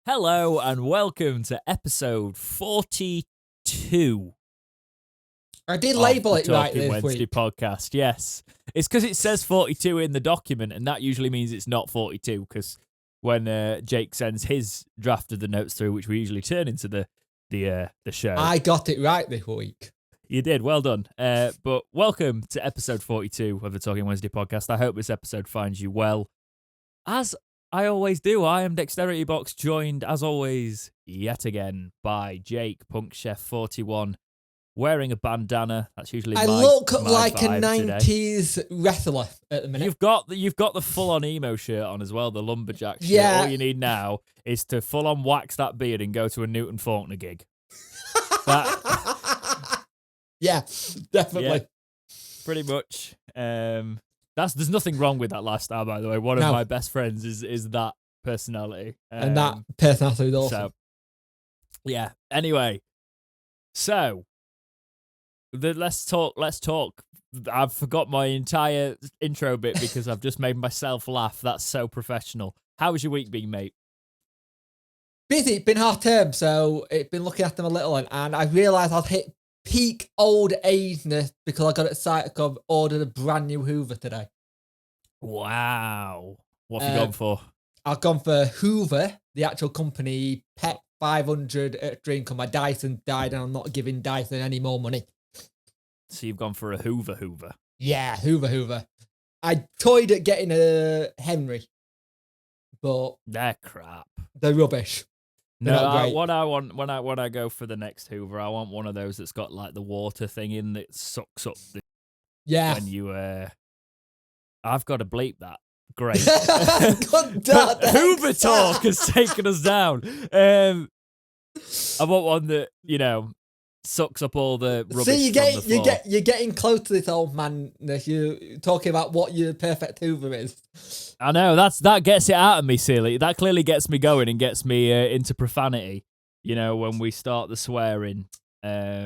Hello and welcome to episode 42 I did of label the it right Talking this Wednesday week. podcast. Yes, it's because it says 42 in the document, and that usually means it's not 42. Because when Jake sends his draft of the notes through, which we usually turn into the show, I got it right this week. you did. Well done. But welcome to episode 42 of the Talking Wednesday podcast. I hope this episode finds you well. As I always do, I am Dexterity Box, joined as always yet again by Jake PunkChef41, wearing a bandana. That's usually I my look my like a vibe today. 90s wrestler at the minute. You've got the full on emo shirt on as well, the lumberjack shirt. Yeah. All you need now is to full on wax that beard and go to a Newton Faulkner gig. Yeah, definitely. Yeah, pretty much. There's nothing wrong with that lifestyle, by the way. One of my best friends is that personality. And that personality is awesome. So, yeah. Anyway, so let's talk. I've forgot my entire intro bit because I've just made myself laugh. That's so professional. How was your week been, mate? Busy, been half term, so it's been looking after them a little, and I realised I've hit peak old ageness because I got excited because I've ordered a brand new Hoover today. Wow. What have you gone for? I've gone for Hoover, the actual company, Pet 500 Extreme, because my Dyson died and I'm not giving Dyson any more money. So you've gone for a Hoover. Yeah, Hoover. I toyed at getting a Henry, but They're crap. they're rubbish. No, what I want when I go for the next Hoover, I want one of those that's got like the water thing in that sucks up the when you I've got to bleep that. Great. Hoover talk has taken us down. I want one that, sucks up all the rubbish. See, you're getting close to this old man. You're talking about what your perfect Hoover is. I know that gets it out of me, silly. That clearly gets me going and gets me into profanity. When we start the swearing. We're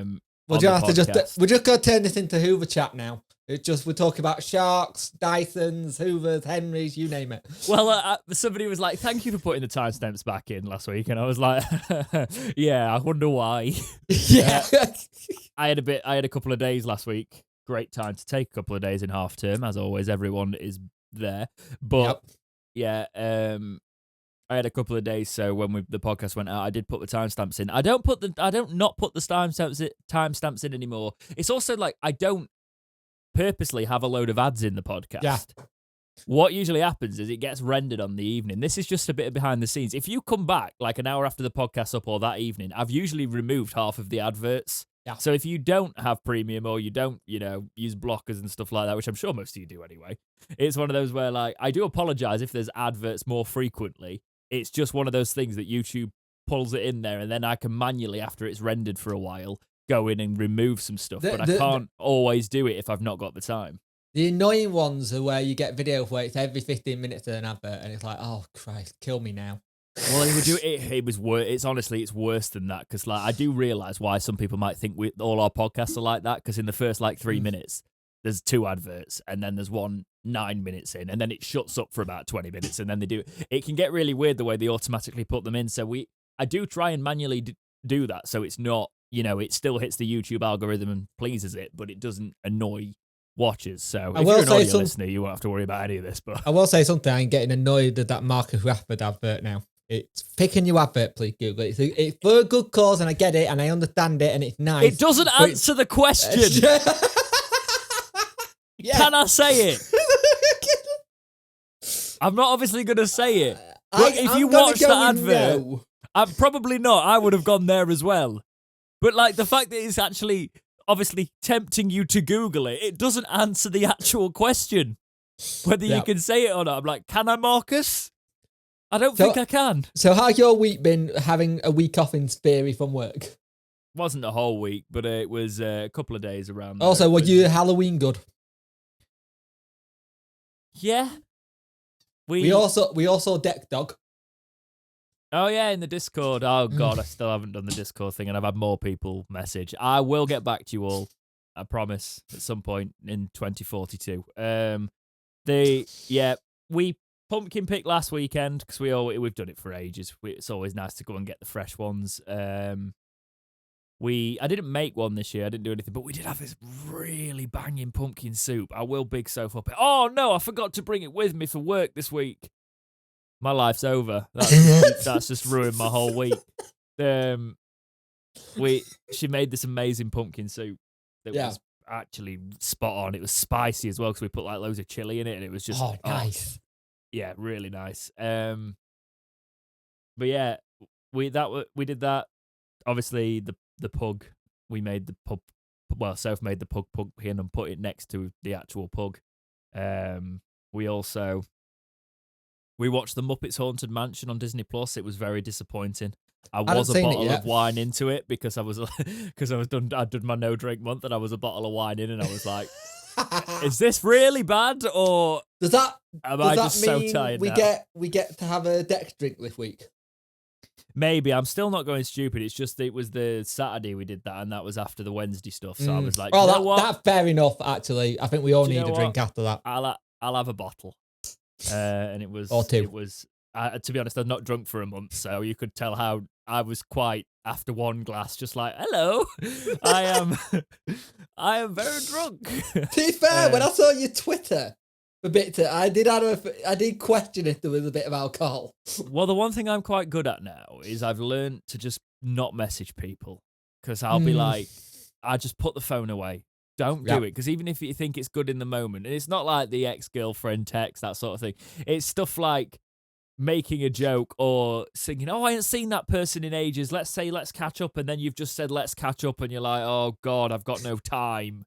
just gonna turn this into Hoover chat now. We're talking about Sharks, Dysons, Hoovers, Henrys, you name it. Well, somebody was like, "Thank you for putting the timestamps back in last week," and I was like, "Yeah, I wonder why." Yeah, I had a couple of days last week. Great time to take a couple of days in half term, as always. Everyone is there, but yeah, I had a couple of days. So when the podcast went out, I did put the timestamps in. I don't not put the timestamps in anymore. It's also like I don't purposely have a load of ads in the podcast. Yeah. What usually happens is it gets rendered on the evening. This is just a bit of behind the scenes. If you come back like an hour after the podcast's up or that evening, I've usually removed half of the adverts. Yeah. So if you don't have premium or you don't, use blockers and stuff like that, which I'm sure most of you do anyway, it's one of those where like I do apologize if there's adverts more frequently. It's just one of those things that YouTube pulls it in there and then I can manually, after it's rendered for a while, go in and remove some stuff, but I can't always do it if I've not got the time. The annoying ones are where you get video where it's every 15 minutes an advert, and it's like, oh Christ, kill me now. Well, it would do it. It was worse. It's worse than that because like I do realize why some people might think all our podcasts are like that because in the first like 3 minutes there's 2 adverts and then there's one 9 minutes in and then it shuts up for about 20 minutes and then they do. It can get really weird the way they automatically put them in. So I do try and manually do that so it's not. It still hits the YouTube algorithm and pleases it, but it doesn't annoy watchers. So if you're an audio listener, you won't have to worry about any of this. But I will say something. I'm getting annoyed at that Marcus Rashford advert now. It's pick a new advert, please Google it. It's for a good cause, and I get it, and I understand it, and it's nice. It doesn't answer the question. Yeah. Can I say it? I'm not obviously going to say it. But if you watch the advert, I'm probably not. I would have gone there as well. But like the fact that it's actually obviously tempting you to Google it, it doesn't answer the actual question. Whether you can say it or not. I'm like, can I, Marcus? I don't think I can. So how's your week been having a week off in theory from work? Wasn't a whole week, but it was a couple of days around. Also, were you Halloween good? Yeah. We also decked dog. Oh, yeah, in the Discord. Oh, God, I still haven't done the Discord thing, and I've had more people message. I will get back to you all, I promise, at some point in 2042. We pumpkin pick last weekend because we've done it for ages. It's always nice to go and get the fresh ones. I didn't make one this year. I didn't do anything, but we did have this really banging pumpkin soup. I will big Soph up it. Oh no, I forgot to bring it with me for work this week. My life's over. That's just ruined my whole week. She made this amazing pumpkin soup that was actually spot on. It was spicy as well because we put like loads of chili in it, and it was just nice. Yeah, really nice. But yeah, we did that. Obviously, the pug. We made the pug. Well, Soph made the pug pumpkin and put it next to the actual pug. We watched The Muppets Haunted Mansion on Disney Plus. It was very disappointing. I was a bottle of wine into it because I'd done my no drink month and I was a bottle of wine in and I was like, is this really bad or does that mean so tired we now? we get to have a Dex drink this week? Maybe. I'm still not going stupid. It's just it was the Saturday we did that and that was after the Wednesday stuff. So I was like, you know what? That's fair enough. Actually, I think we all need a drink after that. I'll have a bottle. And it was, or two. It was, to be honest, I've not drunk for a month, so you could tell how I was quite after one glass, just like, hello, I am very drunk. To be fair, when I saw your Twitter a bit, I did question if there was a bit of alcohol. Well, the one thing I'm quite good at now is I've learned to just not message people because I'll be like, I just put the phone away. Don't do it, because even if you think it's good in the moment, and it's not like the ex-girlfriend text, that sort of thing. It's stuff like making a joke or singing, oh, I ain't seen that person in ages. Let's catch up, and then you've just said, let's catch up, and you're like, oh, God, I've got no time.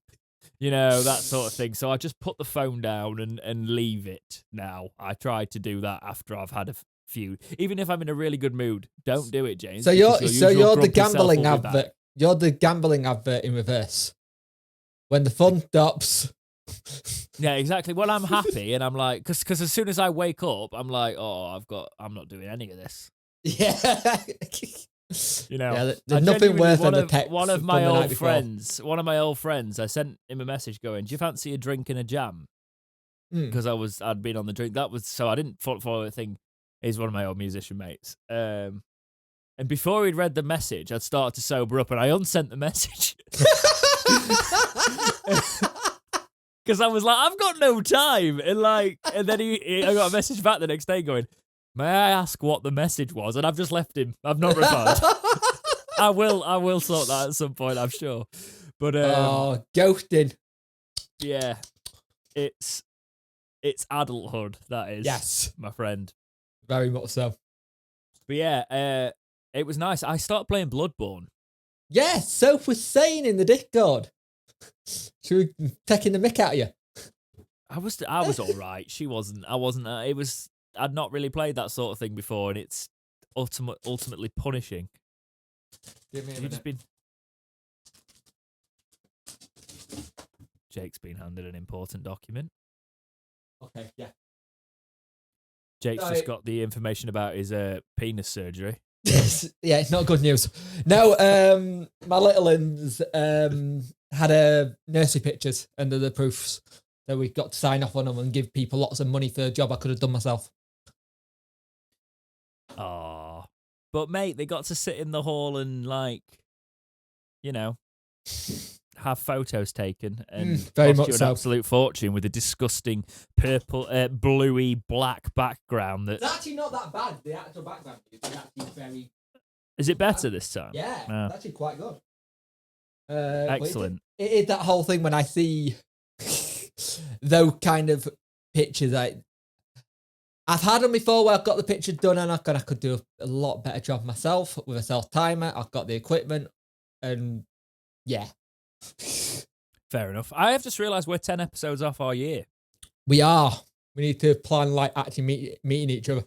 You know, that sort of thing. So I just put the phone down and leave it now. I try to do that after I've had a few. Even if I'm in a really good mood, don't do it, James. So you're the gambling advert. You're the gambling advert in reverse. When the fun stops. Yeah, exactly. Well, I'm happy, and I'm like, because as soon as I wake up, I'm like, oh, I'm not doing any of this. Yeah. You know, yeah, there's nothing worse than the text. One of my old friends, I sent him a message going, do you fancy a drink and a jam? Because I'd been on the drink. So I didn't follow the thing. He's one of my old musician mates. And before he'd read the message, I'd started to sober up, and I unsent the message. Because I was like, I've got no time, and then I got a message back the next day going, may I ask what the message was? And I've just left him. I've not replied. I will sort that at some point, I'm sure. But ghosting. Yeah, it's adulthood. That is, yes, my friend. Very much so. But yeah, it was nice. I started playing Bloodborne. Yes, Soph was saying in the Discord. She was taking the mick out of you. I was all right. She wasn't. I wasn't. I'd not really played that sort of thing before, and it's ultimately punishing. Give me a minute. Jake's been handed an important document. Okay, yeah. Jake's just got the information about his penis surgery. Yeah, it's not good news. No, my little ones had nursery pictures under the proofs, so we got to sign off on them and give people lots of money for a job I could have done myself. Oh, but mate, they got to sit in the hall and have photos taken and very cost much you an so. absolute fortune with a disgusting purple, bluey black background. It's actually not that bad. The actual background is actually very. Is it better this time? Yeah, it's actually quite good. Excellent. It is that whole thing when I see those kind of pictures. I've had them before where I've got the picture done and I could do a lot better job myself with a self-timer. I've got the equipment and yeah. Fair enough. I have just realised we're 10 episodes off our year. We are. We need to plan actually meeting each other.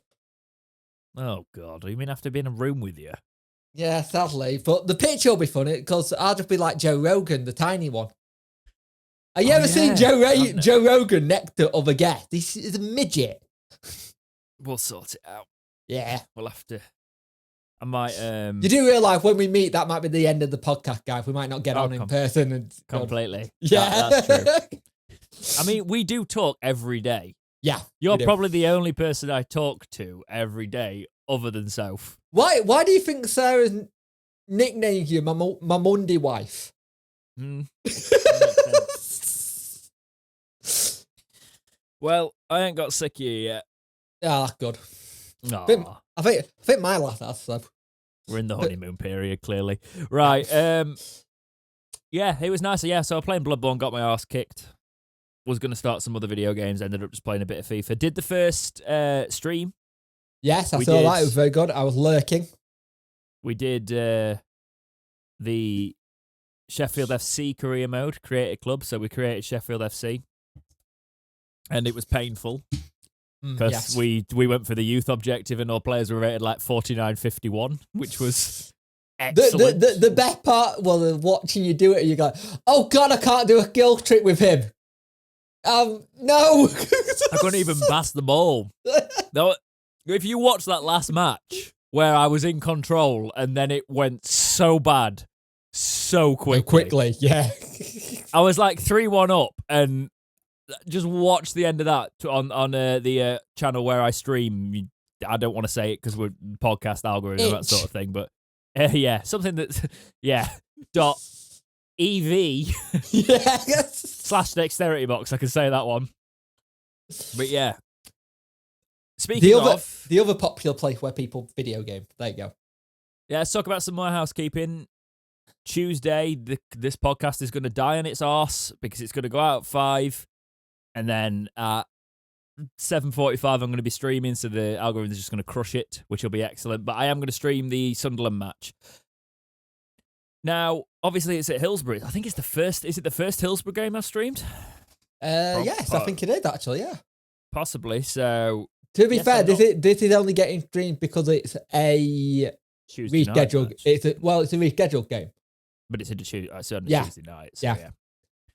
Oh, God. You mean after being in a room with you? Yeah, sadly. But the picture will be funny because I'll just be like Joe Rogan, the tiny one. Have you ever seen Joe Rogan next to other guests? He's a midget. We'll sort it out. Yeah. We'll have to. I might. You do realise when we meet, that might be the end of the podcast, guys. We might not get on in person. Completely. Yeah. That's true. I mean, we do talk every day. Yeah. You're probably the only person I talk to every day other than Soph. Why do you think Sarah's nicknamed you my Monday wife? Well, I ain't got sick of you yet. Yeah, that's good. Aww. I think my last has, so. We're in the honeymoon period, clearly. Right. Yeah, it was nice. Yeah, so I was playing Bloodborne, got my arse kicked. Was going to start some other video games, ended up just playing a bit of FIFA. Did the first stream. Yes, I saw that. It was very good. I was lurking. We did the Sheffield FC career mode, create a club. So we created Sheffield FC. And it was painful. Because we went for the youth objective and our players were rated like 49-51, which was excellent. The best part, watching you do it, and you go, oh God, I can't do a skill trick with him. No. I couldn't even pass the ball. No, if you watch that last match where I was in control and then it went so bad so quickly. Yeah. I was like 3-1 up and just watch the end of that on the channel where I stream. I don't want to say it because we're podcast algorithm, that sort of thing, but yeah, something that's, dot EV / dexterity box. I can say that one. But yeah. Speaking of the other popular place where people video game. There you go. Yeah, let's talk about some more housekeeping. Tuesday, this podcast is going to die on its arse because it's going to go out at 5. And then at 7:45, I'm going to be streaming, so the algorithm is just going to crush it, which will be excellent. But I am going to stream the Sunderland match. Now, obviously, it's at Hillsborough. I think it's the first. Is it the first Hillsborough game I've streamed? Yes, I think it is actually. Yeah, possibly. So, to be fair, this is only getting streamed because it's a Tuesday rescheduled. It's a rescheduled game. But it's on Tuesday night. So yeah.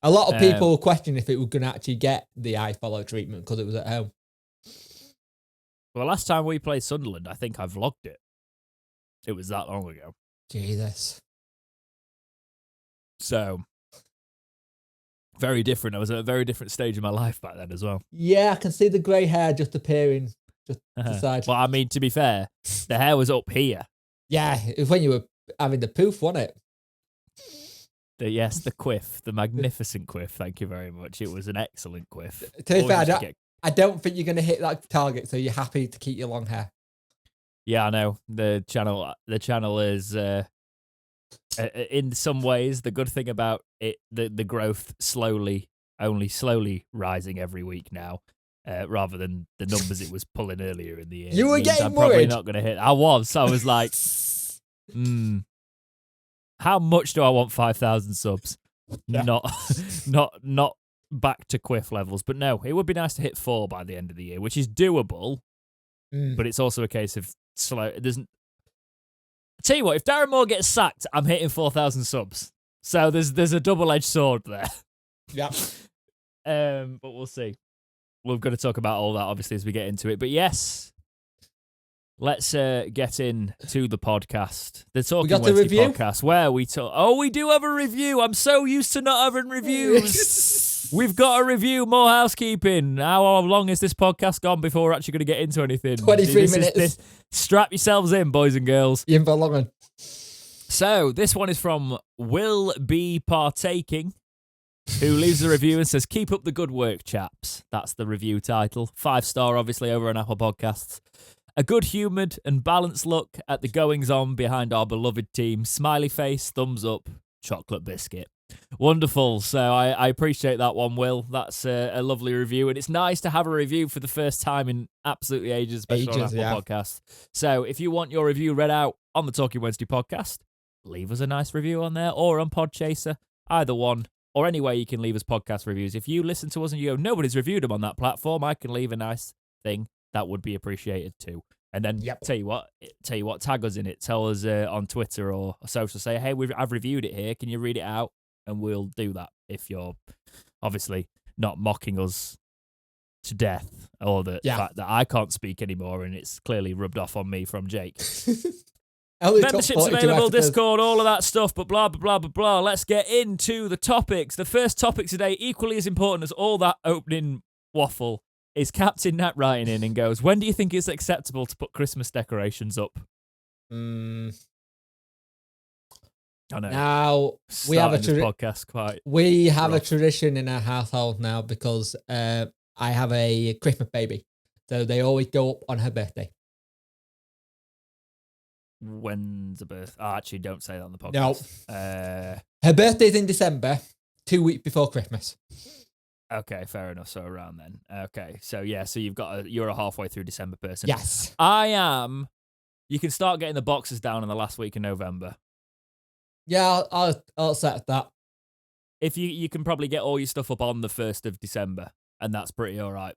A lot of people question if it was going to actually get the iFollow treatment because it was at home. Well, last time we played Sunderland, I think I vlogged it. It was that long ago. Jesus. So, very different. I was at a very different stage of my life back then as well. Yeah, I can see the grey hair just appearing just to the side. Well, I mean, to be fair, the hair was up here. Yeah, it was when you were having the poof, wasn't it? The quiff, the magnificent quiff. Thank you very much. It was an excellent quiff. To be fair, I don't think you're going to hit that target, so you're happy to keep your long hair. Yeah, I know. The channel is, in some ways, the good thing about it, the growth only slowly rising every week now, rather than the numbers it was pulling earlier in the year. You were getting I'm worried. Probably not going to hit. I was like, how much do I want 5,000 subs? Yeah. Not back to quiff levels, but no, it would be nice to hit 4 by the end of the year, which is doable. But it's also a case of slow. It doesn't. I tell you what, if Darren Moore gets sacked, I'm hitting 4,000 subs. So there's a double-edged sword there. Yeah. But we'll see. We're going to talk about all that obviously as we get into it. But yes. Let's get into the podcast. The Talking Wednesday podcast, where we talk. Oh, we do have a review. I'm so used to not having reviews. We've got a review. More housekeeping. How long has this podcast gone before we're actually going to get into anything? 23 minutes. Strap yourselves in, boys and girls. In for a long one. So this one is from Will Be Partaking, who leaves a review and says, "Keep up the good work, chaps." That's the review title. 5-star, obviously, over on Apple Podcasts. A good-humoured and balanced look at the goings-on behind our beloved team. Smiley face, thumbs up, chocolate biscuit. Wonderful. So I appreciate that one, Will. That's a lovely review. And it's nice to have a review for the first time in absolutely ages, especially on Apple Podcasts. So if you want your review read out on the Talking Wednesday podcast, leave us a nice review on there or on Podchaser, either one, or any way you can leave us podcast reviews. If you listen to us and you go, nobody's reviewed them on that platform, I can leave a nice thing. That would be appreciated too. And then tell you what, tag us in it. Tell us on Twitter or social. Say, hey, I've reviewed it here. Can you read it out? And we'll do that if you're obviously not mocking us to death or the fact that I can't speak anymore and it's clearly rubbed off on me from Jake. Memberships available, Discord, all of that stuff, but blah, blah, blah, blah, blah. Let's get into the topics. The first topic today, equally as important as all that opening waffle, is Captain Nat writing in and goes, when do you think it's acceptable to put Christmas decorations up? Mm. I know. Now we have podcast quite. We have a tradition in our household now because I have a Christmas baby, so they always go up on her birthday. When's the birth? Oh, actually, don't say that on the podcast. No. Her birthday's in December, 2 weeks before Christmas. Okay, fair enough. So around then. Okay, so yeah, so you're a halfway through December person. Yes, I am. You can start getting the boxes down in the last week of November. Yeah, I'll accept that. If you can probably get all your stuff up on the 1st of December, and that's pretty all right.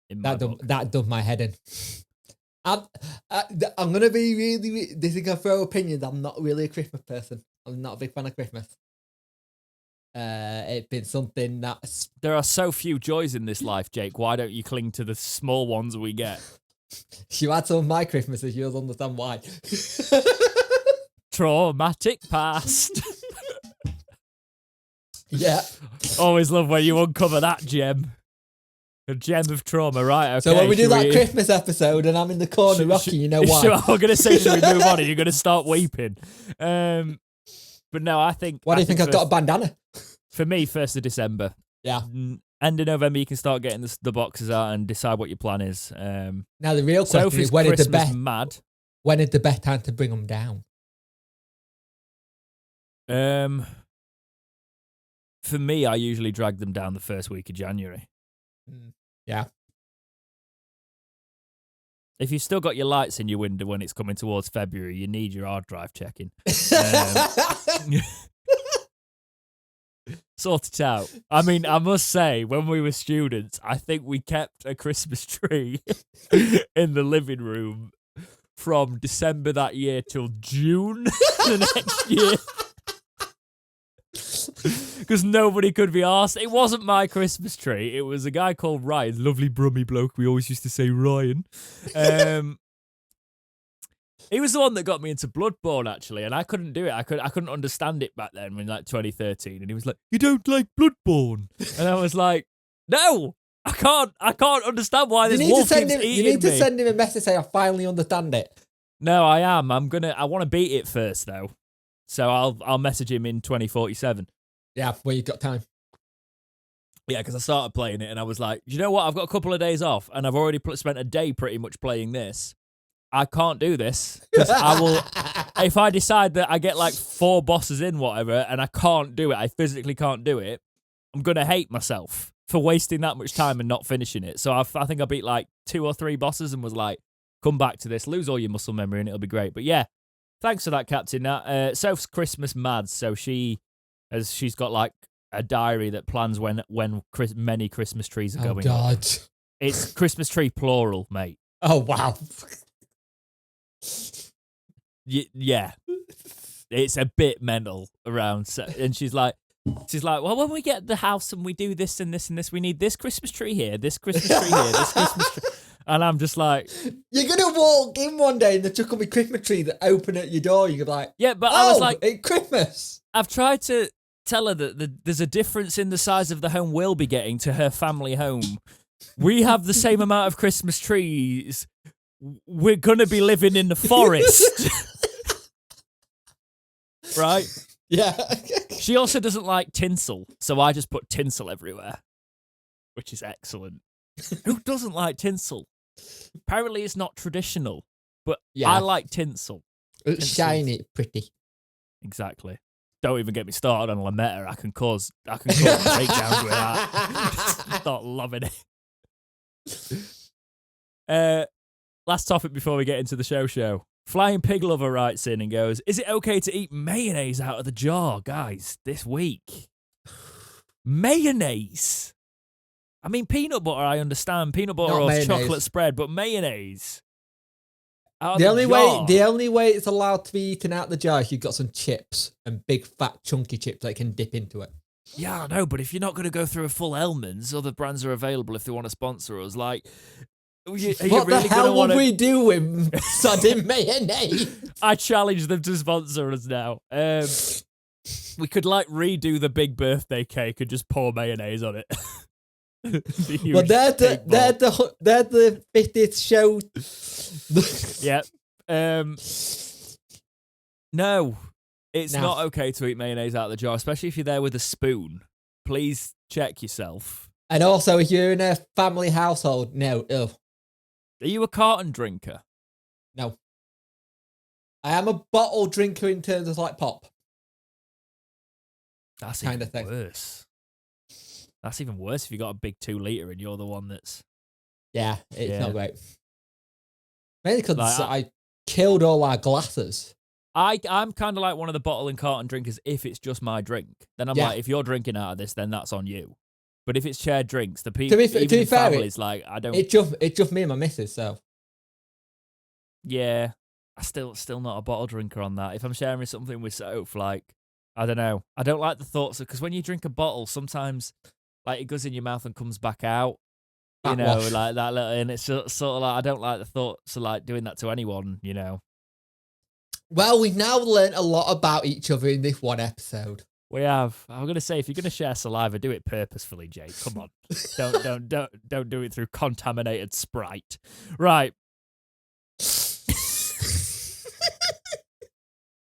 That does my head in. I'm gonna be really. This is gonna throw opinions. I'm not really a Christmas person. I'm not a big fan of Christmas. It's been something that's. There are so few joys in this life, Jake. Why don't you cling to the small ones we get? You had some of my Christmases. You'll understand why. Traumatic past. Yeah. Always love when you uncover that gem. A gem of trauma, right? Okay, so when we do that Christmas episode and I'm in the corner rocking, you know why? Sure, I'm going to say, should we move on and you're going to start weeping? But no, I think... Why do you think I've got a bandana? For me, 1st of December. Yeah. End of November, you can start getting the boxes out and decide what your plan is. Now, the real question is, when is the best time to bring them down? For me, I usually drag them down the first week of January. Yeah. If you've still got your lights in your window when it's coming towards February, you need your hard drive checking. Sort it out. I mean, I must say, when we were students, I think we kept a Christmas tree in the living room from December that year till June the next year. Because nobody could be asked. It wasn't my Christmas tree. It was a guy called Ryan, lovely brummy bloke. We always used to say Ryan. He was the one that got me into Bloodborne, actually, and I couldn't do it. I couldn't understand it back then in like 2013. And he was like, "You don't like Bloodborne?" And I was like, "No, I can't understand why this wolf keeps eating me." You need to send him a message saying, "I finally understand it." No, I am. I want to beat it first though. So I'll message him in 2047. Yeah, well, you've got time. Yeah, because I started playing it and I was like, you know what? I've got a couple of days off and I've already spent a day pretty much playing this. I can't do this because I will. If I decide that I get like 4 bosses in, whatever, and I can't do it, I physically can't do it, I'm gonna hate myself for wasting that much time and not finishing it. So I think I beat like 2 or 3 bosses and was like, come back to this, lose all your muscle memory, and it'll be great. But yeah. Thanks for that, Captain. Soph's Christmas mad, so she's got like a diary that plans when many Christmas trees are going. Oh God! It's Christmas tree plural, mate. Oh wow! Yeah, it's a bit mental around. And she's like, well, when we get the house and we do this and this and this, we need this Christmas tree here, this Christmas tree here, this Christmas tree. And I'm just like... You're going to walk in one day and the chuck will be Christmas tree that open at your door. You're like... Yeah, but I was like... It's Christmas. I've tried to tell her that there's a difference in the size of the home we'll be getting to her family home. We have the same amount of Christmas trees. We're going to be living in the forest. Right? Yeah. She also doesn't like tinsel, so I just put tinsel everywhere, which is excellent. Who doesn't like tinsel? Apparently it's not traditional, but yeah. I like tinsel. It's shiny, pretty. Exactly. Don't even get me started on Lametta. I can cause breakdowns with that. Start loving it. Last topic before we get into the show. Flying Pig Lover writes in and goes, "Is it okay to eat mayonnaise out of the jar, guys, this week?" Mayonnaise? I mean, peanut butter, I understand. Peanut butter or chocolate spread, but mayonnaise. The only way it's allowed to be eaten out the jar is you've got some chips and big fat chunky chips that can dip into it. Yeah, I know, but if you're not going to go through a full Hellmann's, other brands are available if they want to sponsor us. Like, what the hell would we do with sodden mayonnaise? I challenge them to sponsor us now. We could like redo the big birthday cake and just pour mayonnaise on it. The huge Well, they're big ball. the 50th show. Yep. No, it's No. not okay to eat mayonnaise out of the jar, especially if you're there with a spoon. Please check yourself. And also, if you're in a family household, no. Ugh. Are you a carton drinker? No. I am a bottle drinker in terms of like pop. That's Kind even of thing. worse. That's even worse if you got a big 2 litre and you're the one that's... Yeah, it's Yeah. not great. Mainly because Like, I killed all our glasses. I'm kind of like one of the bottle and carton drinkers if it's just my drink. Then I'm Yeah. like, if you're drinking out of this, then that's on you. But if it's shared drinks, the people, To be fair, families, like, I don't... It's just me and my missus, so... Yeah, I still not a bottle drinker on that. If I'm sharing something with Soph, like, I don't know. I don't like the thoughts of, because when you drink a bottle, sometimes like it goes in your mouth and comes back out. You know, Backwash. like that little, and it's sort of like I don't like the thoughts of like doing that to anyone. You know. Well, we've now learned a lot about each other in this one episode. We have. I'm gonna say if you're gonna share saliva, do it purposefully, Jake. Come on, don't do it through contaminated Sprite. Right.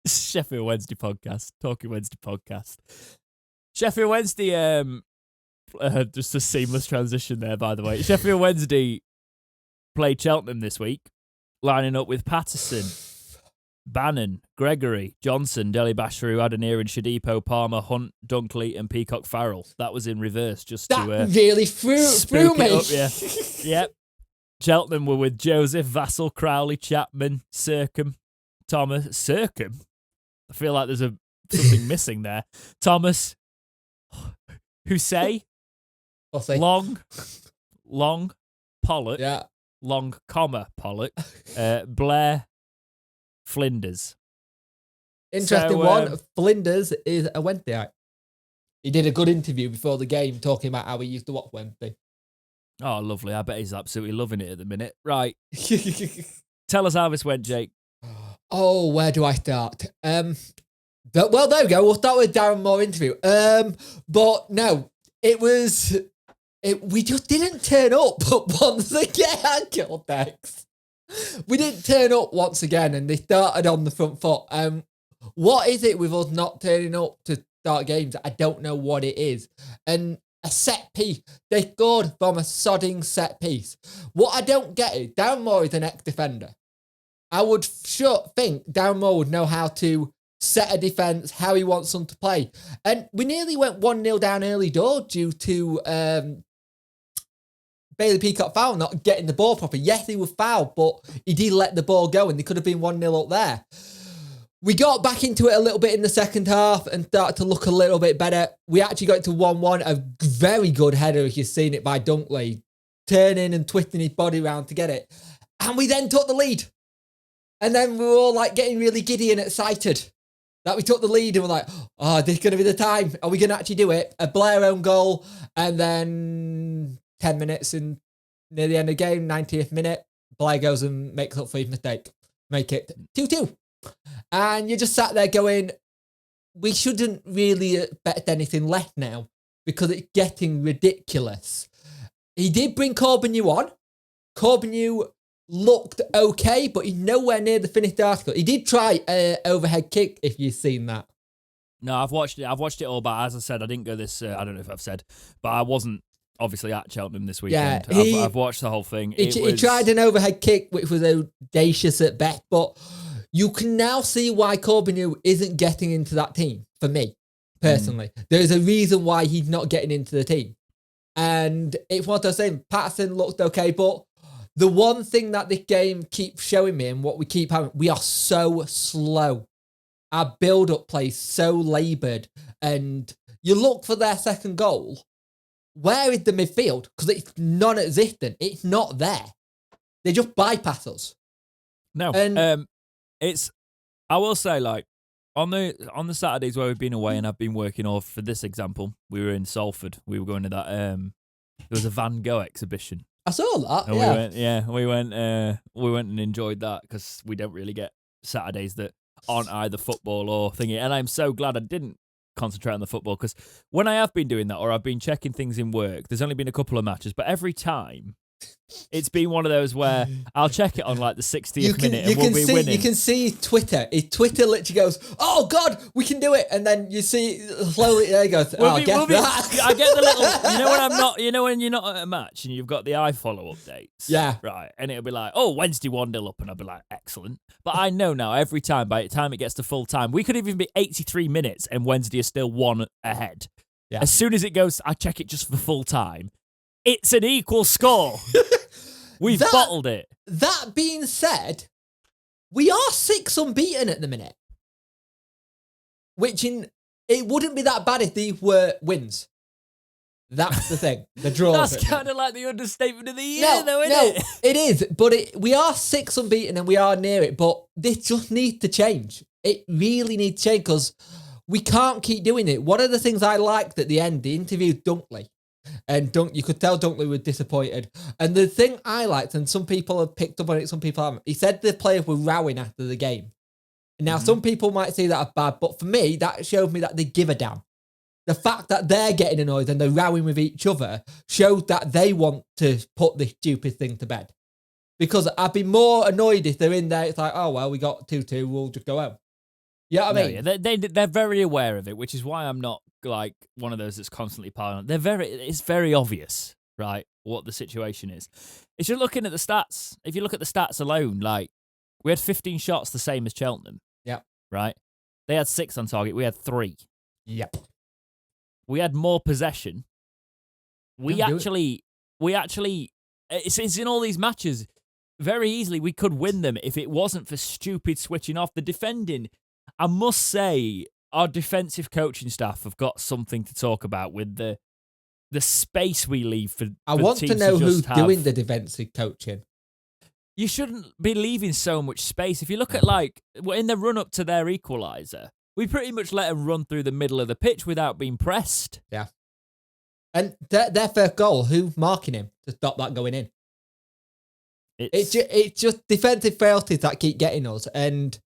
Sheffield Wednesday podcast, Talking Wednesday podcast. Sheffield Wednesday, just a seamless transition there, by the way. Sheffield Wednesday played Cheltenham this week, lining up with Patterson, Bannon, Gregory, Johnson, Deli Basharu, Adenir, and Shadipo, Palmer, Hunt, Dunkley, and Peacock Farrell. That was in reverse, just That to really threw me. up, yeah. Yep. Cheltenham were with Joseph, Vassell, Crowley, Chapman, Sercombe, Thomas. Sercombe? I feel like there's something missing there. Thomas, Hussein, I'll say. Long, Pollock, Yeah. Long, Pollock, Blair, Flinders. Interesting So, one. Flinders is a Wednesdayite. He did a good interview before the game talking about how he used to watch Wednesday. Oh, lovely. I bet he's absolutely loving it at the minute. Right. Tell us how this went, Jake. Oh, where do I start? Well, there we go. We'll start with Darren Moore interview. But no, we just didn't turn up once again, Cortex. We didn't turn up once again, and they started on the front foot. What is it with us not turning up to start games? I don't know what it is. And a set piece. They scored from a sodding set piece. What I don't get is Darren Moore is an ex-defender. I would think Darren Moore would know how to set a defence, how he wants them to play. And we nearly went 1-0 down early door due to Bailey Peacock foul not getting the ball properly. Yes, he was fouled, but he did let the ball go and they could have been 1-0 up there. We got back into it a little bit in the second half and started to look a little bit better. We actually got to 1-1, a very good header if you've seen it by Dunkley, turning and twisting his body around to get it. And we then took the lead. And then we were all like getting really giddy and excited that we took the lead and we're like, oh, this is going to be the time. Are we going to actually do it? A Blair own goal. And then 10 minutes in near the end of the game, 90th minute, Blair goes and makes up for his mistake. Make it 2-2. And you just sat there going, we shouldn't really expect anything left now because it's getting ridiculous. He did bring Corbeanu on. Corbeanu looked okay, but he's nowhere near the finished article. He did try an overhead kick, if you've seen that. No, I've watched it all, but as I said, I didn't go this, I don't know if I've said, but I wasn't obviously at Cheltenham this weekend. Yeah, I've watched the whole thing. He tried an overhead kick, which was audacious at best, but you can now see why Corbeanu isn't getting into that team, for me, personally. There's a reason why he's not getting into the team. And it's what I was saying, Patterson looked okay, but the one thing that this game keeps showing me and what we keep having, we are so slow. Our build-up play is so laboured. And you look for their second goal. Where is the midfield? Because it's non-existent. It's not there. They just bypass us. No. And I will say, like, on the Saturdays where we've been away and I've been working off, for this example, we were in Salford. We were going to that, there was a Van Gogh exhibition. I saw that, and we went and enjoyed that because we don't really get Saturdays that aren't either football or thingy. And I'm so glad I didn't concentrate on the football. Because when I have been doing that, or I've been checking things in work, there's only been a couple of matches, but every time it's been one of those where I'll check it on like the 60th minute and we'll be winning. You can see Twitter. Twitter literally goes, "Oh God, we can do it," and then you see slowly there he goes. I get the little. You know when I'm not. You know when you're not at a match and you've got the iFollow updates. Yeah. Right, and it'll be like, "Oh, Wednesday 1-0 up," and I'll be like, "Excellent." But I know now every time. By the time it gets to full time, we could even be 83 minutes and Wednesday is still 1 ahead. Yeah. As soon as it goes, I check it just for full time. It's an equal score. We've bottled it. That being said, we are 6 unbeaten at the minute. It wouldn't be that bad if these were wins. That's the thing. The draws. That's kind of like the understatement of the year, though, isn't it? It is. But we are 6 unbeaten and we are near it. But this just needs to change. It really needs to change because we can't keep doing it. One of the things I liked at the end, the interview Dunkley. And you could tell Dunkley was disappointed. And the thing I liked, and some people have picked up on it, some people haven't, he said the players were rowing after the game. Now, some people might see that as bad, but for me, that showed me that they give a damn. The fact that they're getting annoyed and they're rowing with each other showed that they want to put this stupid thing to bed. Because I'd be more annoyed if they're in there, it's like, oh, well, we got 2-2, we'll just go home. You know what I mean? Yeah, they're very aware of it, which is why I'm not like one of those that's constantly piling on. It's very obvious, right, what the situation is. If you're looking at the stats, if you look at the stats alone, like we had 15 shots the same as Cheltenham. Yeah. Right? They had 6 on target, we had 3. Yep. We had more possession. We actually it's in all these matches, very easily we could win them if it wasn't for stupid switching off. The defending, I must say, our defensive coaching staff have got something to talk about with the space we leave for I want teams to know who's doing the the defensive coaching. You shouldn't be leaving so much space. If you look at, like, in the run-up to their equaliser, we pretty much let them run through the middle of the pitch without being pressed. Yeah. And their first goal, who marking him to stop that going in? It's just defensive frailties that keep getting us. And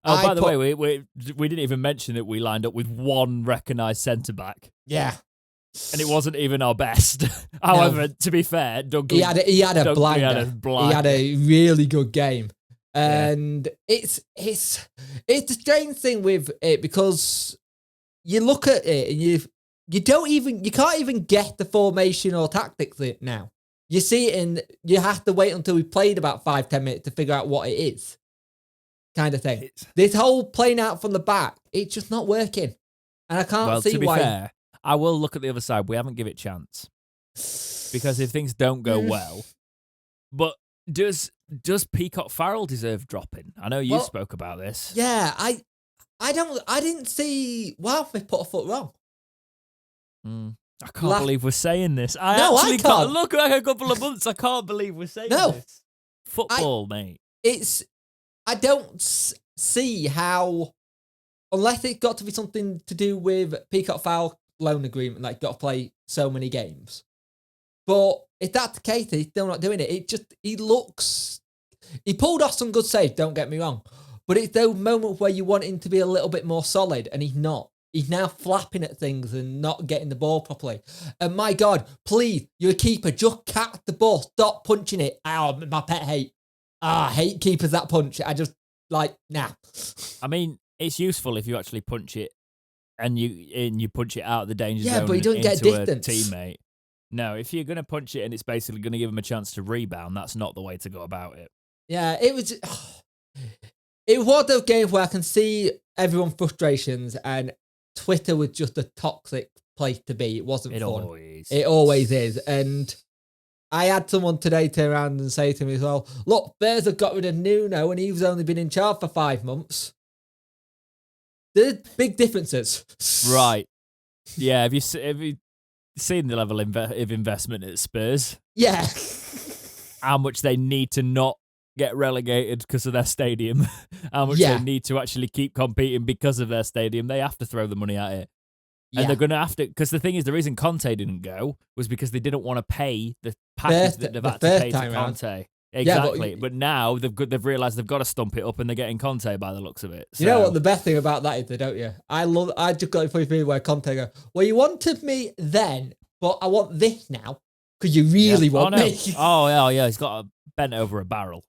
by the way, we didn't even mention that we lined up with one recognised centre-back. Yeah. And it wasn't even our best. However, to be fair, Dunkley he had a blinder. He had a really good game. And it's a strange thing with it because you look at it and you can't even get the formation or tactics now. You see it and you have to wait until we played about 5-10 minutes to figure out what it is. Kind of thing. This whole playing out from the back, it's just not working. And I can't see why. To be fair, I will look at the other side. We haven't given it a chance. Because if things don't go well, but does Peacock Farrell deserve dropping? I know you spoke about this. Yeah, I didn't see Walford put a foot wrong. I can't believe we're saying this. I can't. Look like a couple of months. I can't believe we're saying this. Football, mate. I don't see how, unless it's got to be something to do with Peacock Farrell loan agreement, like got to play so many games. But if that's the case, he's still not doing it. He pulled off some good saves, don't get me wrong. But it's those moments where you want him to be a little bit more solid, and he's not. He's now flapping at things and not getting the ball properly. And my God, please, you're a keeper, just catch the ball, stop punching it. Oh, my pet hate. I hate keepers that punch. I just, nah. I mean, it's useful if you actually punch it and you punch it out of the danger zone but you don't get distance. A teammate. No, if you're going to punch it and it's basically going to give him a chance to rebound, that's not the way to go about it. Yeah, it was one of those games where I can see everyone's frustrations, and Twitter was just a toxic place to be. It wasn't fun. It always is. And I had someone today turn around and say to me as well, look, Bears have got rid of Nuno and he's only been in charge for 5 months. There's big differences. Right. Yeah, have you seen the level of investment at Spurs? Yeah. How much they need to not get relegated because of their stadium. How much they need to actually keep competing because of their stadium. They have to throw the money at it. And they're going to have to, because the thing is, the reason Conte didn't go was because they didn't want to pay the package that they've had to pay to Conte. Exactly. Yeah, but now they've realised they've got to stump it up, and they're getting Conte by the looks of it. So. You know what the best thing about that is, though, don't you? I just got it for me where Conte go, well, you wanted me then, but I want this now because you really want me. Oh, yeah, he's got a bent over a barrel.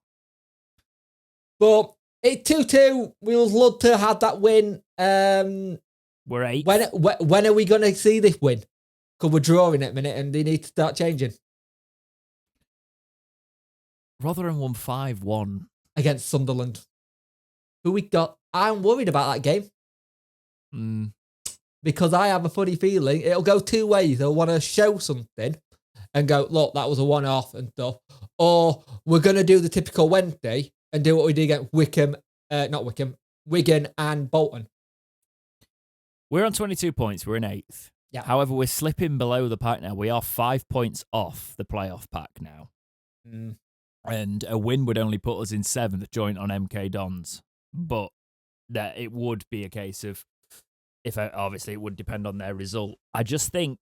But it's 2-2. We would love to have that win. We're 8. When are we going to see this win? Because we're drawing at a minute and they need to start changing. Rotherham won 5-1. Against Sunderland. Who we got? I'm worried about that game. Because I have a funny feeling it'll go two ways. They'll want to show something and go, look, that was a one-off and stuff. Or we're going to do the typical Wednesday and do what we did against Wigan and Bolton. We're on 22 points. We're in 8th. Yeah. However, we're slipping below the pack now. We are 5 points off the playoff pack now. And a win would only put us in 7th, joint on MK Dons. But that it would be a case of, obviously it would depend on their result. I just think,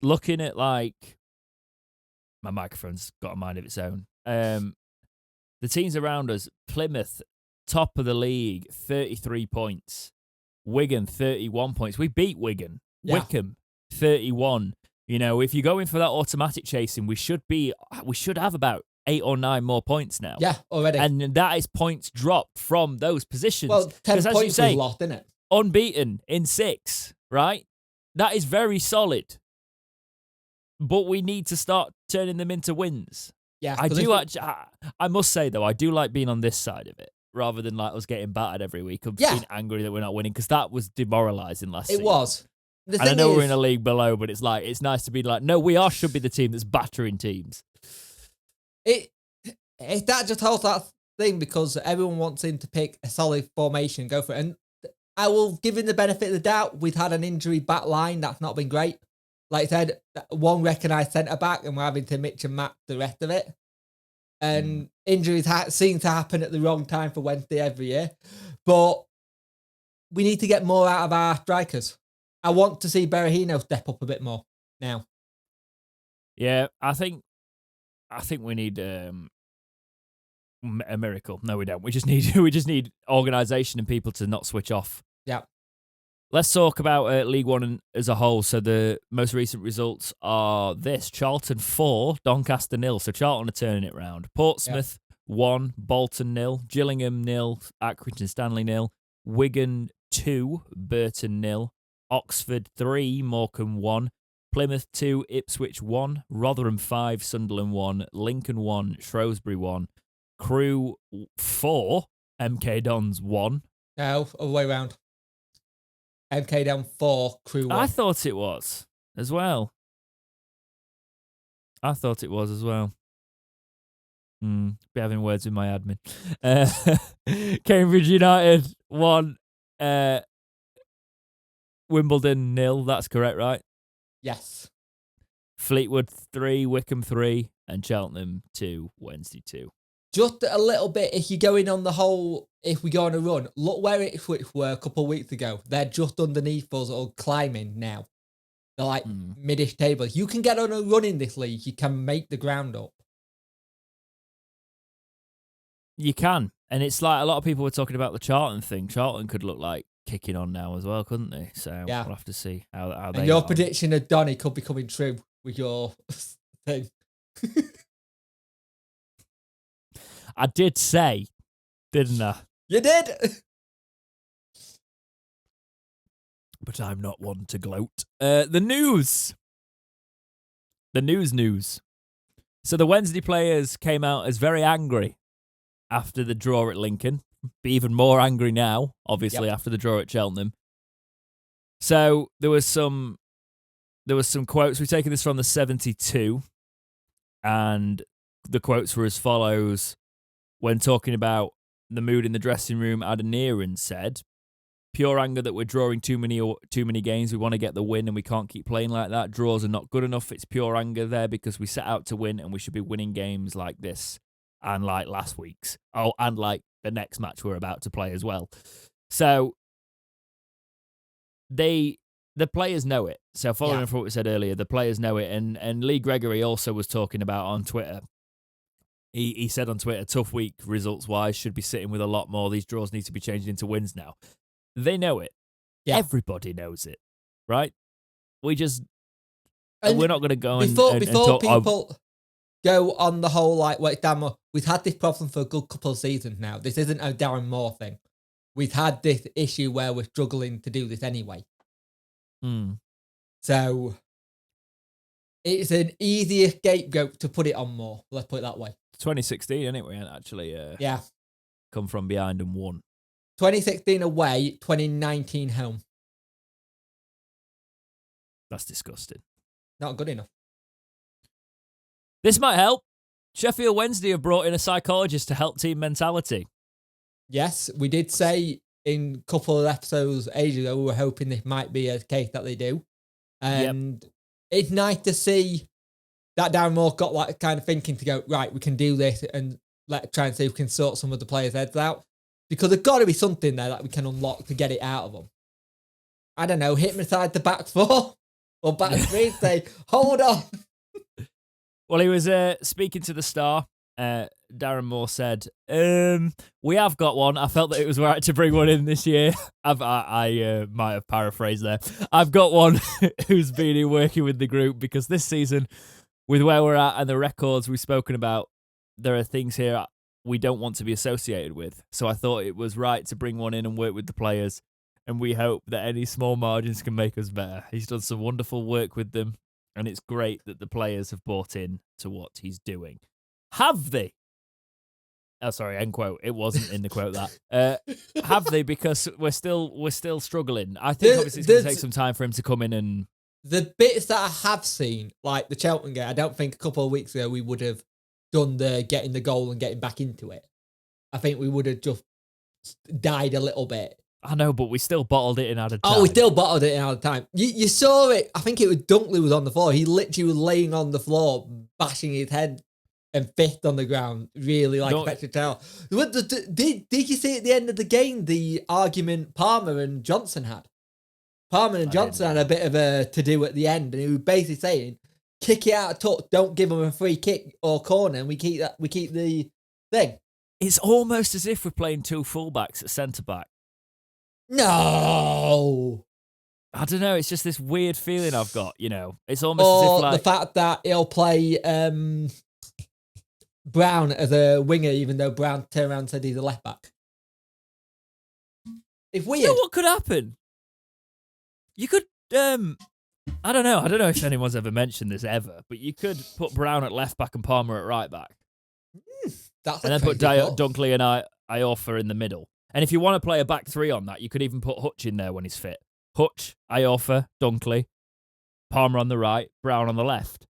looking at my microphone's got a mind of its own. The teams around us, Plymouth, top of the league, 33 points. Wigan, 31 points. We beat Wigan. Yeah. Wickham, 31. If you're going for that automatic chasing, we should have about 8 or 9 more points now. Yeah, already. And that is points dropped from those positions. Well, 10 points was lost, isn't it? Unbeaten in 6, right? That is very solid. But we need to start turning them into wins. Yeah. I must say, though, I do like being on this side of it, rather than us getting battered every week of being angry that we're not winning, because that was demoralising last season. It was. And I know we're in a league below, but it's nice to be like, no, we should be the team that's battering teams. That just holds that thing because everyone wants him to pick a solid formation, go for it. And I will give him the benefit of the doubt. We've had an injury back line that's not been great. Like I said, one recognised centre back, and we're having to mix and match the rest of it. And injuries seem to happen at the wrong time for Wednesday every year. But we need to get more out of our strikers. I want to see Berahino step up a bit more now. Yeah, I think we need a miracle. No, we don't. We just need organisation and people to not switch off. Yeah. Let's talk about League One as a whole. So the most recent results are this: Charlton 4, Doncaster 0. So Charlton are turning it round. Portsmouth 1, Bolton 0, Gillingham 0, Accrington Stanley 0, Wigan 2, Burton 0, Oxford 3, Morecambe 1, Plymouth 2, Ipswich 1, Rotherham 5, Sunderland 1, Lincoln 1, Shrewsbury 1, Crewe 4, MK Dons 1. No, all the way round. MK down 4, Crewe 1. I thought it was as well. Be having words with my admin. Cambridge United 1, Wimbledon 0. That's correct, right? Yes. Fleetwood 3, Wickham 3, and Cheltenham 2, Wednesday 2. Just a little bit, if you're going on the whole, if we go on a run, look where Ipswich were a couple of weeks ago. They're just underneath us or climbing now. They're like mid-ish table. You can get on a run in this league. You can make the ground up. You can. And it's like a lot of people were talking about the Charlton thing. Charlton could look like kicking on now as well, couldn't they? So we'll have to see how they. And your prediction of Donny could be coming true with your thing. I did say, didn't I? You did. But I'm not one to gloat. The news. The news. So the Wednesday players came out as very angry after the draw at Lincoln. Be even more angry now, obviously, after the draw at Cheltenham. So there was some quotes. We've taken this from the 72, and the quotes were as follows. When talking about the mood in the dressing room, Adeniran said, "Pure anger that we're drawing too many games. We want to get the win and we can't keep playing like that. Draws are not good enough. It's pure anger there because we set out to win and we should be winning games like this and like last week's. Oh, and like the next match we're about to play as well." So the players know it. So following from what we said earlier, the players know it. And Lee Gregory also was talking about on Twitter He said on Twitter, tough week results-wise, should be sitting with a lot more. These draws need to be changed into wins now. They know it. Yeah. Everybody knows it, right? We're And not going to go before and talk... people go on the whole, like, wait, Darren Moore, we've had this problem for a good couple of seasons now. This isn't a Darren Moore thing. We've had this issue where we're struggling to do this anyway. So it's an easier scapegoat to put it on Moore. Let's put it that way. 2016, anyway, and actually come from behind and won. 2016 away, 2019 home. That's disgusting. Not good enough. This might help. Sheffield Wednesday have brought in a psychologist to help team mentality. Yes, we did say in a couple of episodes ages ago, we were hoping this might be a case that they do. And it's nice to see that Darren Moore got like kind of thinking to go, right, we can do this and try and see if we can sort some of the players' heads out. Because there's got to be something there that we can unlock to get it out of them. I don't know, hit him aside the back four or back three, say, hold on. Well, he was speaking to the Star. Darren Moore said, we have got one. I felt that it was right to bring one in this year. I might have paraphrased there. I've got one who's been here working with the group because this season, with where we're at and the records we've spoken about, there are things here we don't want to be associated with. So I thought it was right to bring one in and work with the players. And we hope that any small margins can make us better. He's done some wonderful work with them. And it's great that the players have bought in to what he's doing. Have they? Oh, sorry, end quote. It wasn't in the quote that. Have they? Because we're still struggling. I think obviously it's going to take some time for him to come in and... The bits that I have seen, like the Cheltenham game, I don't think a couple of weeks ago we would have done the getting the goal and getting back into it. I think we would have just died a little bit. I know, but we still bottled it in out of time. Oh, we still bottled it in out of time. You saw it. I think it was Dunkley was on the floor. He literally was laying on the floor, bashing his head and fist on the ground, really like a Petra towel. Did you see at the end of the game the argument Palmer and Johnson had? Palmer and Johnson had a bit of a to-do at the end, and he was basically saying, kick it out of touch, don't give them a free kick or corner, and we keep the thing. It's almost as if we're playing two fullbacks at centre-back. No! I don't know, it's just this weird feeling I've got, you know. It's almost as if like... the fact that he'll play Brown as a winger, even though Brown turned around and said he's a left-back. It's weird. You know what could happen? You could, I don't know if anyone's ever mentioned this ever, but you could put Brown at left back and Palmer at right back. That's and then put Dunkley and Iorfa in the middle. And if you want to play a back three on that, you could even put Hutch in there when he's fit. Hutch, Iorfa, Dunkley, Palmer on the right, Brown on the left.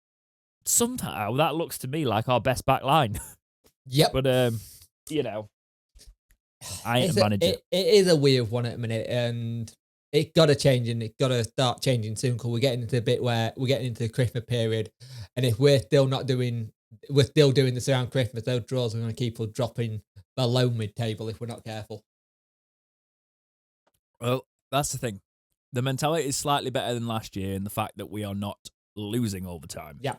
Somehow that looks to me like our best back line. Yep. But, you know, I ain't a manager. It is a weird one at the minute, and it got to change, and it got to start changing soon because we're getting into a bit where we're getting into the Christmas period, and if we're still doing this around Christmas, those draws are going to keep us dropping below mid-table if we're not careful. Well, that's the thing. The mentality is slightly better than last year in the fact that we are not losing all the time. Yeah.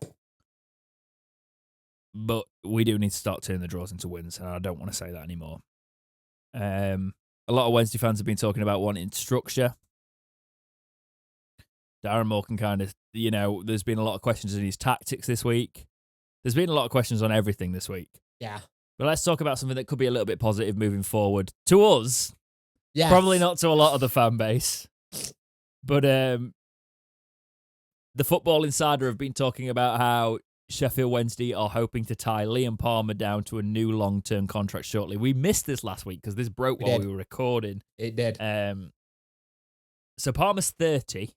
But we do need to start turning the draws into wins, and I don't want to say that anymore. A lot of Wednesday fans have been talking about wanting structure. Darren Moore can kind of, you know, there's been a lot of questions on his tactics this week. There's been a lot of questions on everything this week. Yeah. But let's talk about something that could be a little bit positive moving forward. To us, yes. Probably not to a lot of the fan base. But the Football Insider have been talking about how Sheffield Wednesday are hoping to tie Liam Palmer down to a new long-term contract shortly. We missed this last week because this broke while we were recording. It did. So Palmer's 30.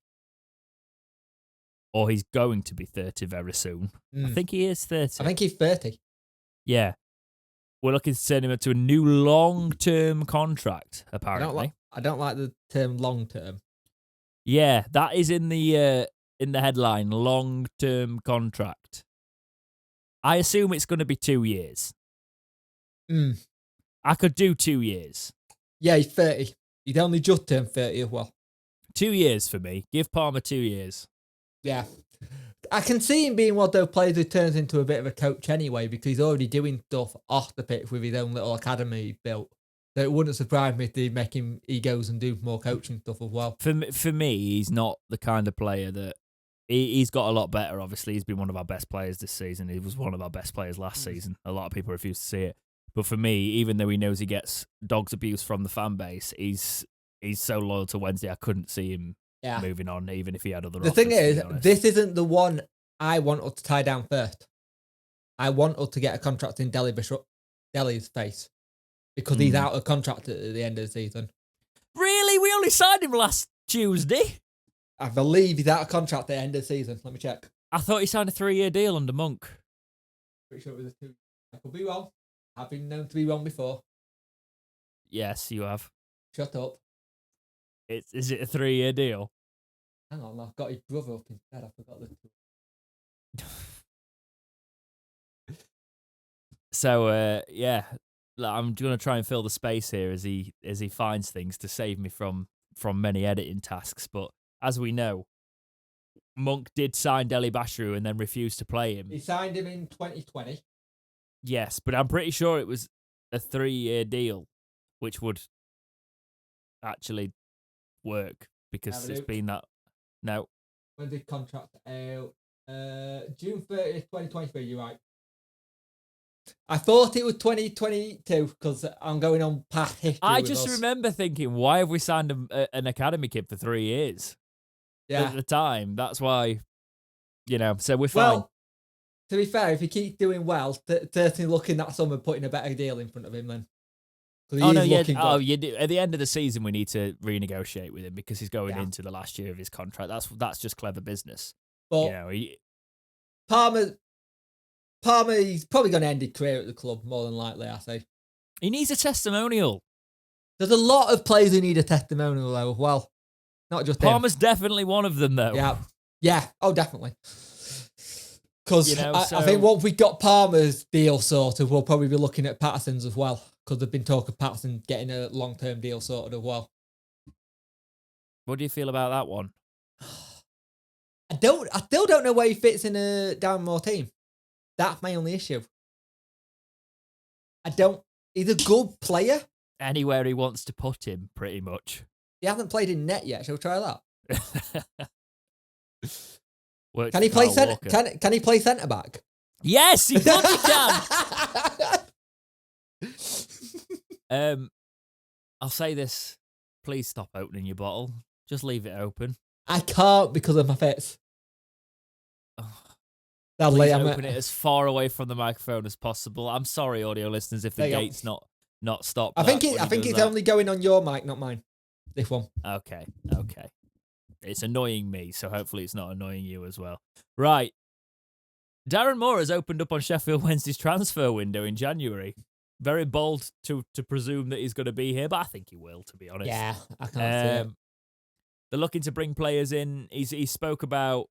Or he's going to be 30 very soon. I think he is 30. I think he's 30. Yeah. We're looking to turn him into a new long-term contract, apparently. I don't like the term long-term. Yeah, that is in the headline, long-term contract. I assume it's going to be 2 years. I could do 2 years. Yeah, he's 30. He'd only just turned 30 as well. 2 years for me. Give Palmer 2 years. Yeah. I can see him being one of those players who turns into a bit of a coach anyway, because he's already doing stuff off the pitch with his own little academy he built. So it wouldn't surprise me if they make him, he goes and do more coaching stuff as well. For me, he's not the kind of player that he's got a lot better. Obviously, he's been one of our best players this season. He was one of our best players last season. A lot of people refuse to see it. But for me, even though he knows he gets dogs abuse from the fan base, he's so loyal to Wednesday. I couldn't see him moving on, even if he had other The offers, thing is, to be honest. this isn't the one I want us to tie down first. I want us to get a contract in Deli's face, because he's out of contract at the end of the season. Really? We only signed him last Tuesday? I believe he's out of contract at the end of the season. Let me check. I thought he signed a 3-year deal under Monk. Pretty sure it was a 2. I could be wrong. I've been known to be wrong before. Yes, you have. Shut up. Is it a 3-year deal? Hang on, I've got his brother up instead. I forgot the 2. So, yeah, I'm going to try and fill the space here as he finds things to save me from many editing tasks. But as we know, Monk did sign Deli Bashiru and then refused to play him. He signed him in 2020. Yes, but I'm pretty sure it was a 3-year deal, which would actually work because it's been that. No. When did contract out? June 30th, 2023, you're right. I thought it was 2022 because I'm going on past history. I just remember thinking, why have we signed an academy kid for 3 years? Yeah. At the time, that's why, so we're fine. Well, to be fair, if he keeps doing well, certainly looking at someone putting a better deal in front of him then. Oh, no, yeah. Oh, you do. At the end of the season, we need to renegotiate with him because he's going into the last year of his contract. That's just clever business. But Palmer, he's probably going to end his career at the club, more than likely, I say. He needs a testimonial. There's a lot of players who need a testimonial, though, well. Not just Palmer's definitely one of them, though. Yeah. Yeah. Oh, definitely. Because I think once we got Palmer's deal sorted, we'll probably be looking at Patterson's as well. Because they've been talking Patterson getting a long-term deal sorted as well. What do you feel about that one? I still don't know where he fits in a Darren Moore team. That's my only issue. He's a good player. Anywhere he wants to put him, pretty much. He hasn't played in net yet. Shall we try that? Can he play centre? Can he play centre back? Yes, he bloody can. I'll say this: please stop opening your bottle. Just leave it open. I can't because of my fits. Please open it as far away from the microphone as possible. I'm sorry, audio listeners, if the gate's not stopped. I think it's only going on your mic, not mine. This one. Okay. It's annoying me, so hopefully it's not annoying you as well. Right. Darren Moore has opened up on Sheffield Wednesday's transfer window in January. Very bold to presume that he's going to be here, but I think he will, to be honest. Yeah, I can't see it. They're looking to bring players in. He spoke about,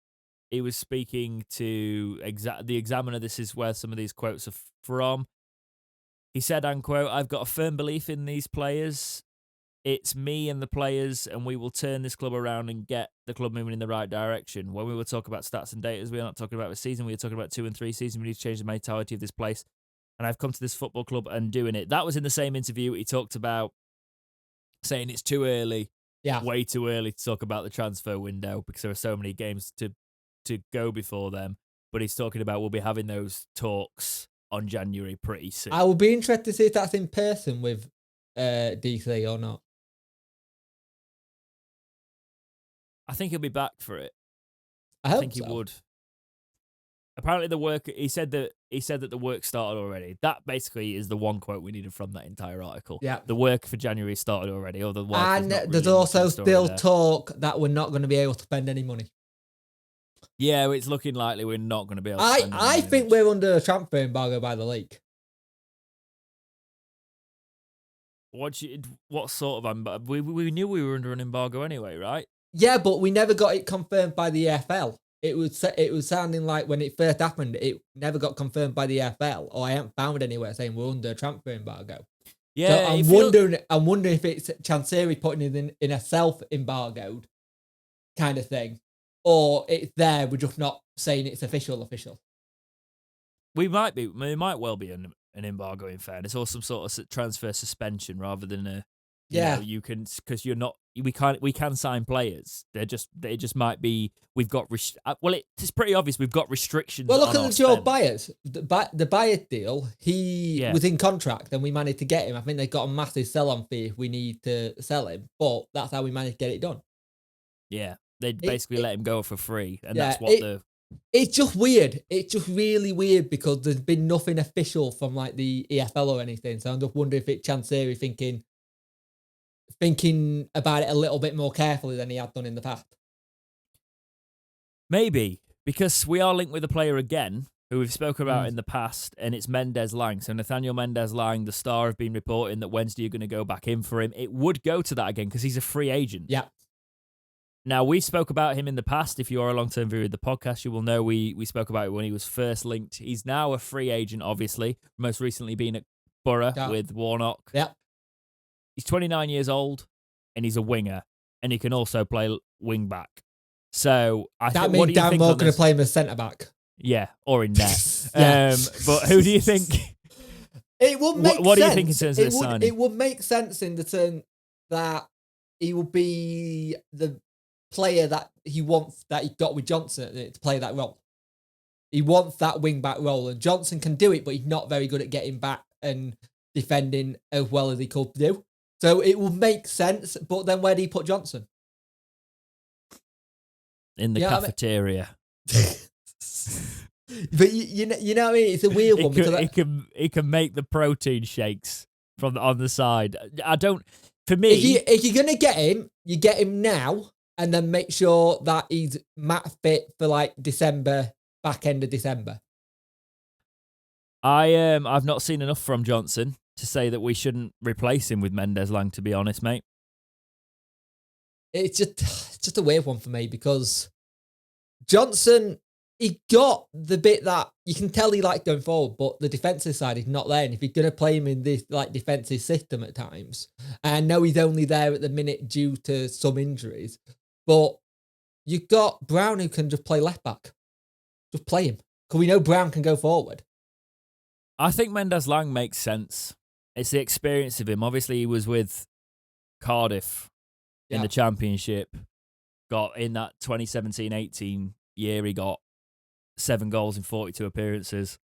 he was speaking to the Examiner. This is where some of these quotes are from. He said, unquote, "I've got a firm belief in these players. It's me and the players, and we will turn this club around and get the club moving in the right direction." When we were talking about stats and data, we're not talking about the season. We were talking about 2 and 3 seasons. We need to change the mentality of this place. And I've come to this football club and doing it. That was in the same interview. He talked about saying it's too early, way too early to talk about the transfer window because there are so many games to go before them. But he's talking about we'll be having those talks on January pretty soon. I will be interested to see if that's in person with DC or not. I think he'll be back for it. I think he would. Apparently, the work he said that the work started already. That basically is the one quote we needed from that entire article. Yeah, the work for January started already. Or the work and there's also still talk that we're not going to be able to spend any money. Yeah, it's looking likely we're not going to be able to spend any money. I think we're under a transfer embargo by the league. What sort of embargo? We knew we were under an embargo anyway, right? Yeah, but we never got it confirmed by the EFL. It was sounding like when it first happened, it never got confirmed by the EFL, or I haven't found anywhere saying we're under a transfer embargo. Yeah, so I'm wondering if it's Chansiri putting it in a self-embargoed kind of thing, or it's there, we're just not saying it's official. We might be. It might well be an embargo, in fairness, or some sort of transfer suspension rather than a. You can, because you're not. We can sign players. It just might be. We've got. It's pretty obvious we've got restrictions. Well, look on at Joe Byers. The Byers deal. He was in contract, and we managed to get him. I think they got a massive sell-on fee if we need to sell him, but that's how we managed to get it done. Yeah, they basically let him go for free, and yeah, that's what It's just weird. It's just really weird because there's been nothing official from like the EFL or anything. So I'm just wondering if it's Chansiri thinking about it a little bit more carefully than he had done in the past. Maybe, because we are linked with a player again who we've spoken about in the past, and it's Mendez-Lang. So Nathaniel Mendez-Lang, the Star, have been reporting that Wednesday you're going to go back in for him. It would go to that again because he's a free agent. Yeah. Now, we spoke about him in the past. If you are a long-term viewer of the podcast, you will know we spoke about it when he was first linked. He's now a free agent, obviously, most recently being at Borough with Warnock. Yeah. He's 29 years old, and he's a winger, and he can also play wing-back. So I think... That means Darren Moore going to play him as centre-back. Yeah, or in net. But who do you think... It would make sense. What do you think in terms of this signing? It would make sense in the term that he will be the player that he wants, that he got with Johnson to play that role. He wants that wing-back role, and Johnson can do it, but he's not very good at getting back and defending as well as he could do. So it will make sense, but then where do you put Johnson? In the cafeteria. But you know what I mean? It's a weird one. It can make the protein shakes on the side. I don't... For me... If you're going to get him, you get him now, and then make sure that he's match fit for like December, back end of December. I've not seen enough from Johnson to say that we shouldn't replace him with Mendez-Lang, to be honest, mate. It's just a weird one for me because Johnson, he got the bit that you can tell he liked going forward, but the defensive side is not there. And if you're going to play him in this like defensive system at times, and I know he's only there at the minute due to some injuries, but you've got Brown who can just play left back. Just play him. Because we know Brown can go forward. I think Mendez-Lang makes sense. It's the experience of him. Obviously, he was with Cardiff in the Championship. Got in that 2017-18 year, he got 7 goals in 42 appearances.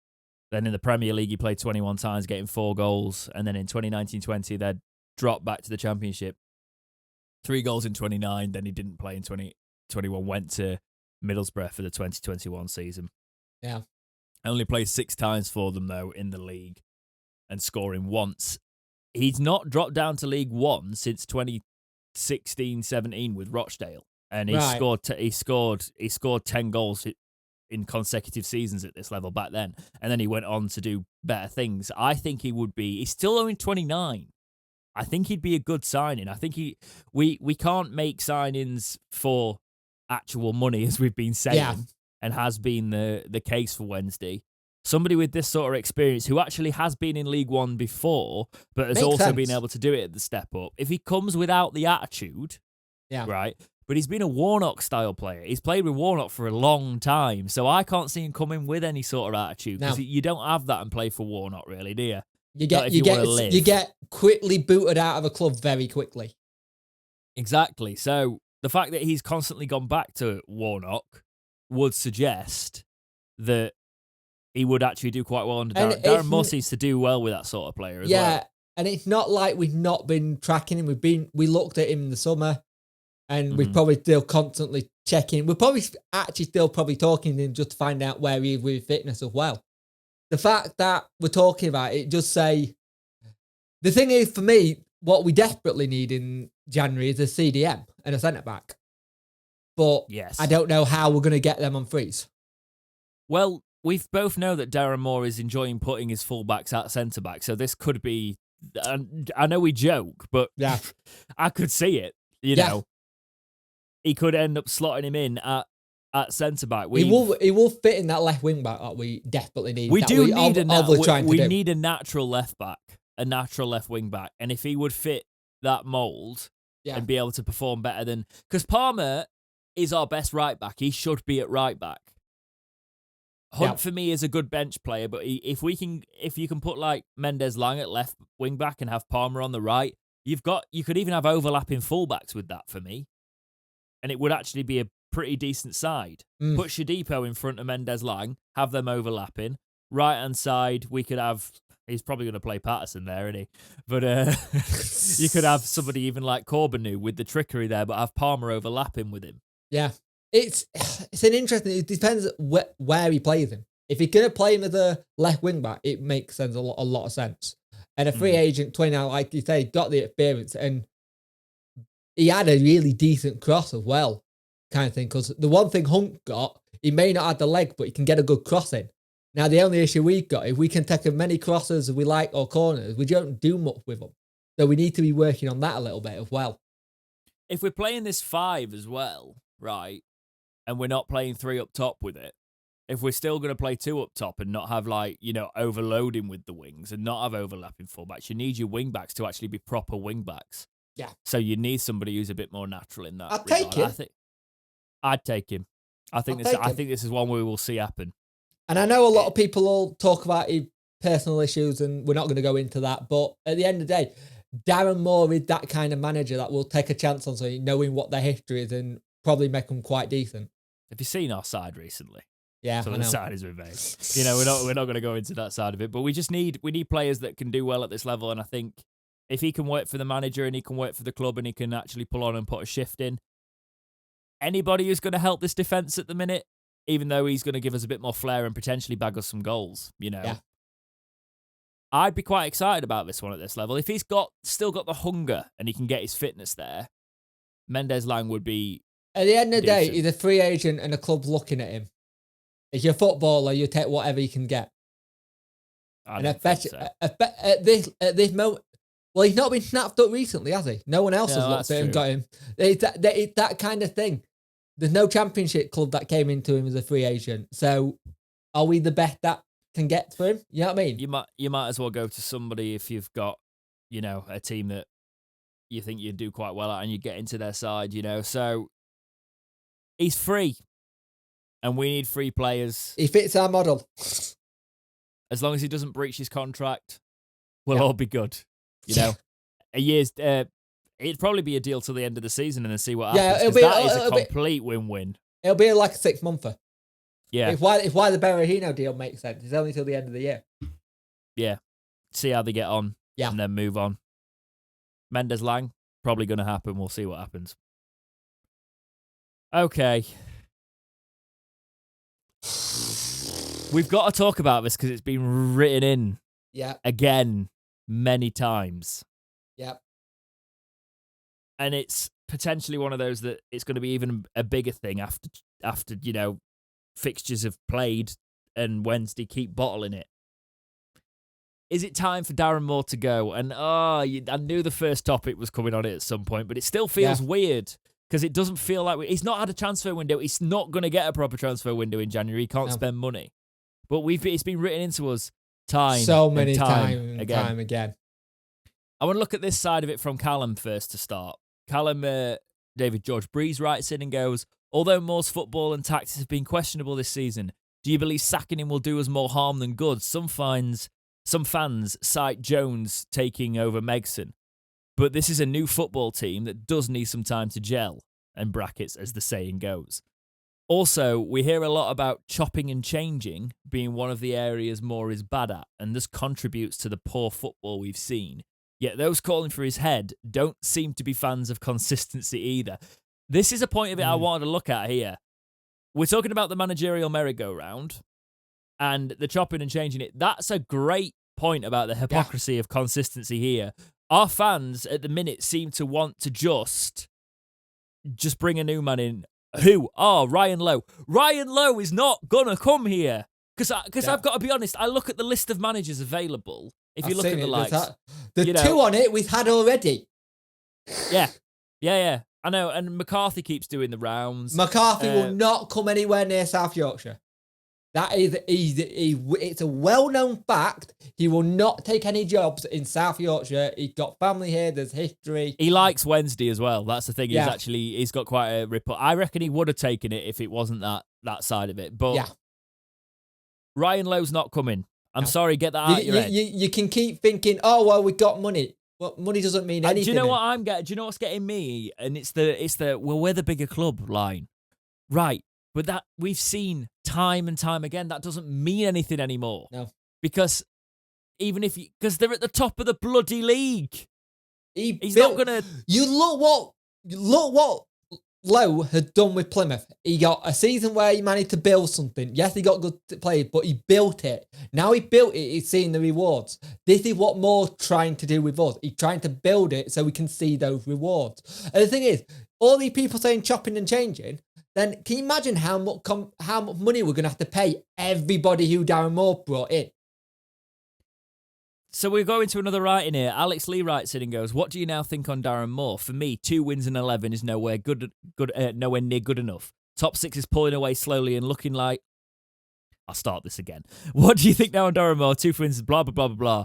Then in the Premier League, he played 21 times, getting 4 goals. And then in 2019-20, they dropped back to the Championship. 3 goals in 29, then he didn't play in 2021, went to Middlesbrough for the 2021 season. Yeah. Only played 6 times for them, though, in the league and scoring once. He's not dropped down to League One since 2016-17 with Rochdale. And he scored 10 goals in consecutive seasons at this level back then. And then he went on to do better things. I think he's still only 29. I think he'd be a good signing. I think we can't make signings for actual money, as we've been saying, and has been the case for Wednesday. Somebody with this sort of experience who actually has been in League One before, but has also been able to do it at the step up. If he comes without the attitude, right? But he's been a Warnock-style player. He's played with Warnock for a long time, so I can't see him coming with any sort of attitude, because you don't have that and play for Warnock, really, do you? You get quickly booted out of a club very quickly. Exactly. So the fact that he's constantly gone back to Warnock would suggest that he would actually do quite well under Darren. Darren Moore seems to do well with that sort of player as well. Yeah, and it's not like we've not been tracking him. We looked at him in the summer, and we're probably still constantly checking. We're probably actually still talking to him just to find out where he is with fitness as well. The fact that we're talking about it, just say... The thing is, for me, what we desperately need in January is a CDM and a centre-back. But I don't know how we're going to get them on freeze. Well, we both know that Darren Moore is enjoying putting his fullbacks at centre-back, so this could be... I know we joke, but I could see it, you know. He could end up slotting him in at centre-back. He will fit in that left wing-back that we desperately need. We need a natural left-back, a natural left wing-back, and if he would fit that mould and be able to perform better than... Because Palmer is our best right back. He should be at right back. Hunt for me is a good bench player, but if you can put like Mendes Lang at left wing back and have Palmer on the right, you could even have overlapping fullbacks with that for me, and it would actually be a pretty decent side. Put Shadipo in front of Mendes Lang, have them overlapping. Right hand side, we could have. He's probably going to play Patterson there, isn't he? But you could have somebody even like Corbanu with the trickery there, but have Palmer overlapping with him. Yeah. It's an interesting. It depends where he plays him. If you're gonna play him as a left wing back, it makes sense a lot of sense. And a free agent 29, like you say, got the experience, and he had a really decent cross as well, kind of thing. Because the one thing Hunt got, he may not have the leg, but he can get a good cross in. Now the only issue we've got, if we can take as many crosses as we like or corners, we don't do much with them. So we need to be working on that a little bit as well. If we're playing this 5 as well, right? And we're not playing 3 up top with it, if we're still going to play 2 up top and not have overloading with the wings and not have overlapping fullbacks, you need your wing backs to actually be proper wing backs. Yeah. So you need somebody who's a bit more natural in that. I'd take him. I'd take him. I think this is one we will see happen. And I know a lot of people will talk about his personal issues, and we're not going to go into that. But at the end of the day, Darren Moore is that kind of manager that will take a chance on something, knowing what their history is, and probably make them quite decent. Have you seen our side recently? Yeah, some of the side is with me. We're not going to go into that side of it, but we need players that can do well at this level. And I think if he can work for the manager and he can work for the club and he can actually pull on and put a shift in, anybody who's going to help this defense at the minute, even though he's going to give us a bit more flair and potentially bag us some goals, Yeah. I'd be quite excited about this one at this level. If he's still got the hunger and he can get his fitness there, Mendes Lang would be. At the end of the day, he's a free agent and a club's looking at him. If you're a footballer, you take whatever you can get. At this moment, well, he's not been snapped up recently, has he? No one else has looked at him and got him. It's that kind of thing. There's no championship club that came into him as a free agent. So are we the best that can get for him? You know what I mean? You might as well go to somebody if you've got, a team that you think you'd do quite well at and you get into their side, So he's free. And we need free players. He fits our model. As long as he doesn't breach his contract, we'll all be good. A year's... it'd probably be a deal till the end of the season and then see what happens. That is a complete win-win. It'll be like a 6-monther. Yeah. If why the Berahino deal makes sense. It's only till the end of the year. Yeah. See how they get on. Yeah. And then move on. Mendes Lang, probably going to happen. We'll see what happens. Okay. We've got to talk about this because it's been written in again many times. Yep. And it's potentially one of those that it's going to be even a bigger thing after fixtures have played and Wednesday keep bottling it. Is it time for Darren Moore to go? And I knew the first topic was coming on it at some point, but it still feels weird because it doesn't feel like he's not had a transfer window. He's not going to get a proper transfer window in January. He can't spend money. But it's been written into us time again. I want to look at this side of it from Callum first to start. Callum, David George Breeze writes in and goes, although Moore's football and tactics have been questionable this season, do you believe sacking him will do us more harm than good? Some fans cite Jones taking over Megson, but this is a new football team that does need some time to gel, and brackets as the saying goes. Also, we hear a lot about chopping and changing being one of the areas Moore is bad at, and this contributes to the poor football we've seen. Yet those calling for his head don't seem to be fans of consistency either. This is a point of it I wanted to look at here. We're talking about the managerial merry-go-round and the chopping and changing it. That's a great point about the hypocrisy of consistency here. Our fans at the minute seem to want to just bring a new man in. Who? Ryan Lowe. Ryan Lowe is not going to come here. Because I've got to be honest, I look at the list of managers available. If you look at the likes. Two on it we've had already. Yeah. I know, and McCarthy keeps doing the rounds. McCarthy will not come anywhere near South Yorkshire. That is, it's a well-known fact. He will not take any jobs in South Yorkshire. He's got family here. There's history. He likes Wednesday as well. That's the thing. Yeah. He's got quite a report. I reckon he would have taken it if it wasn't that side of it. But Yeah. Ryan Lowe's not coming. I'm sorry, get that out of your head. You can keep thinking, oh, well, we got money. Well, money doesn't mean anything. Do you know what I'm getting? Do you know what's getting me? And it's the well, we're the bigger club line. Right. But that we've seen time and time again, that doesn't mean anything anymore. No. Because because they're at the top of the bloody league. He's built, not gonna. You look what Lowe had done with Plymouth. He got a season where he managed to build something. Yes, he got good players, but he built it. Now he built it, he's seeing the rewards. This is what Moore's trying to do with us. He's trying to build it so we can see those rewards. And the thing is, all these people saying chopping and changing, then can you imagine how much money we're going to have to pay everybody who Darren Moore brought in? So we're going to another writing here. Alex Lee writes in and goes, "What do you now think on Darren Moore? For me, 2 wins in 11 is nowhere near good enough. Top 6 is pulling away slowly and looking like..." I'll start this again. "What do you think now on Darren Moore? 2 wins, blah, blah, blah, blah, blah.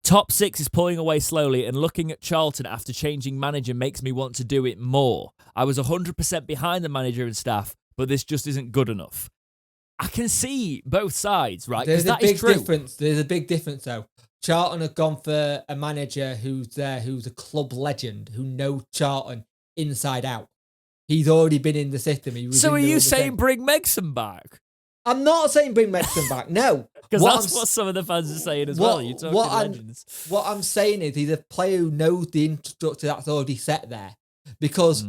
Top 6 is pulling away slowly, and looking at Charlton after changing manager makes me want to do it more. I was 100% behind the manager and staff, but this just isn't good enough." I can see both sides, right? There's a big true. difference. There's a big difference, though. Charlton have gone for a manager who's a club legend, who knows Charlton inside out. He's already been in the system. So are you saying bring Megson back? I'm not saying bring Megson back, no. Because that's what some of the fans are saying as well. You're talking legends. What I'm saying is he's a player who knows the infrastructure that's already set there. Because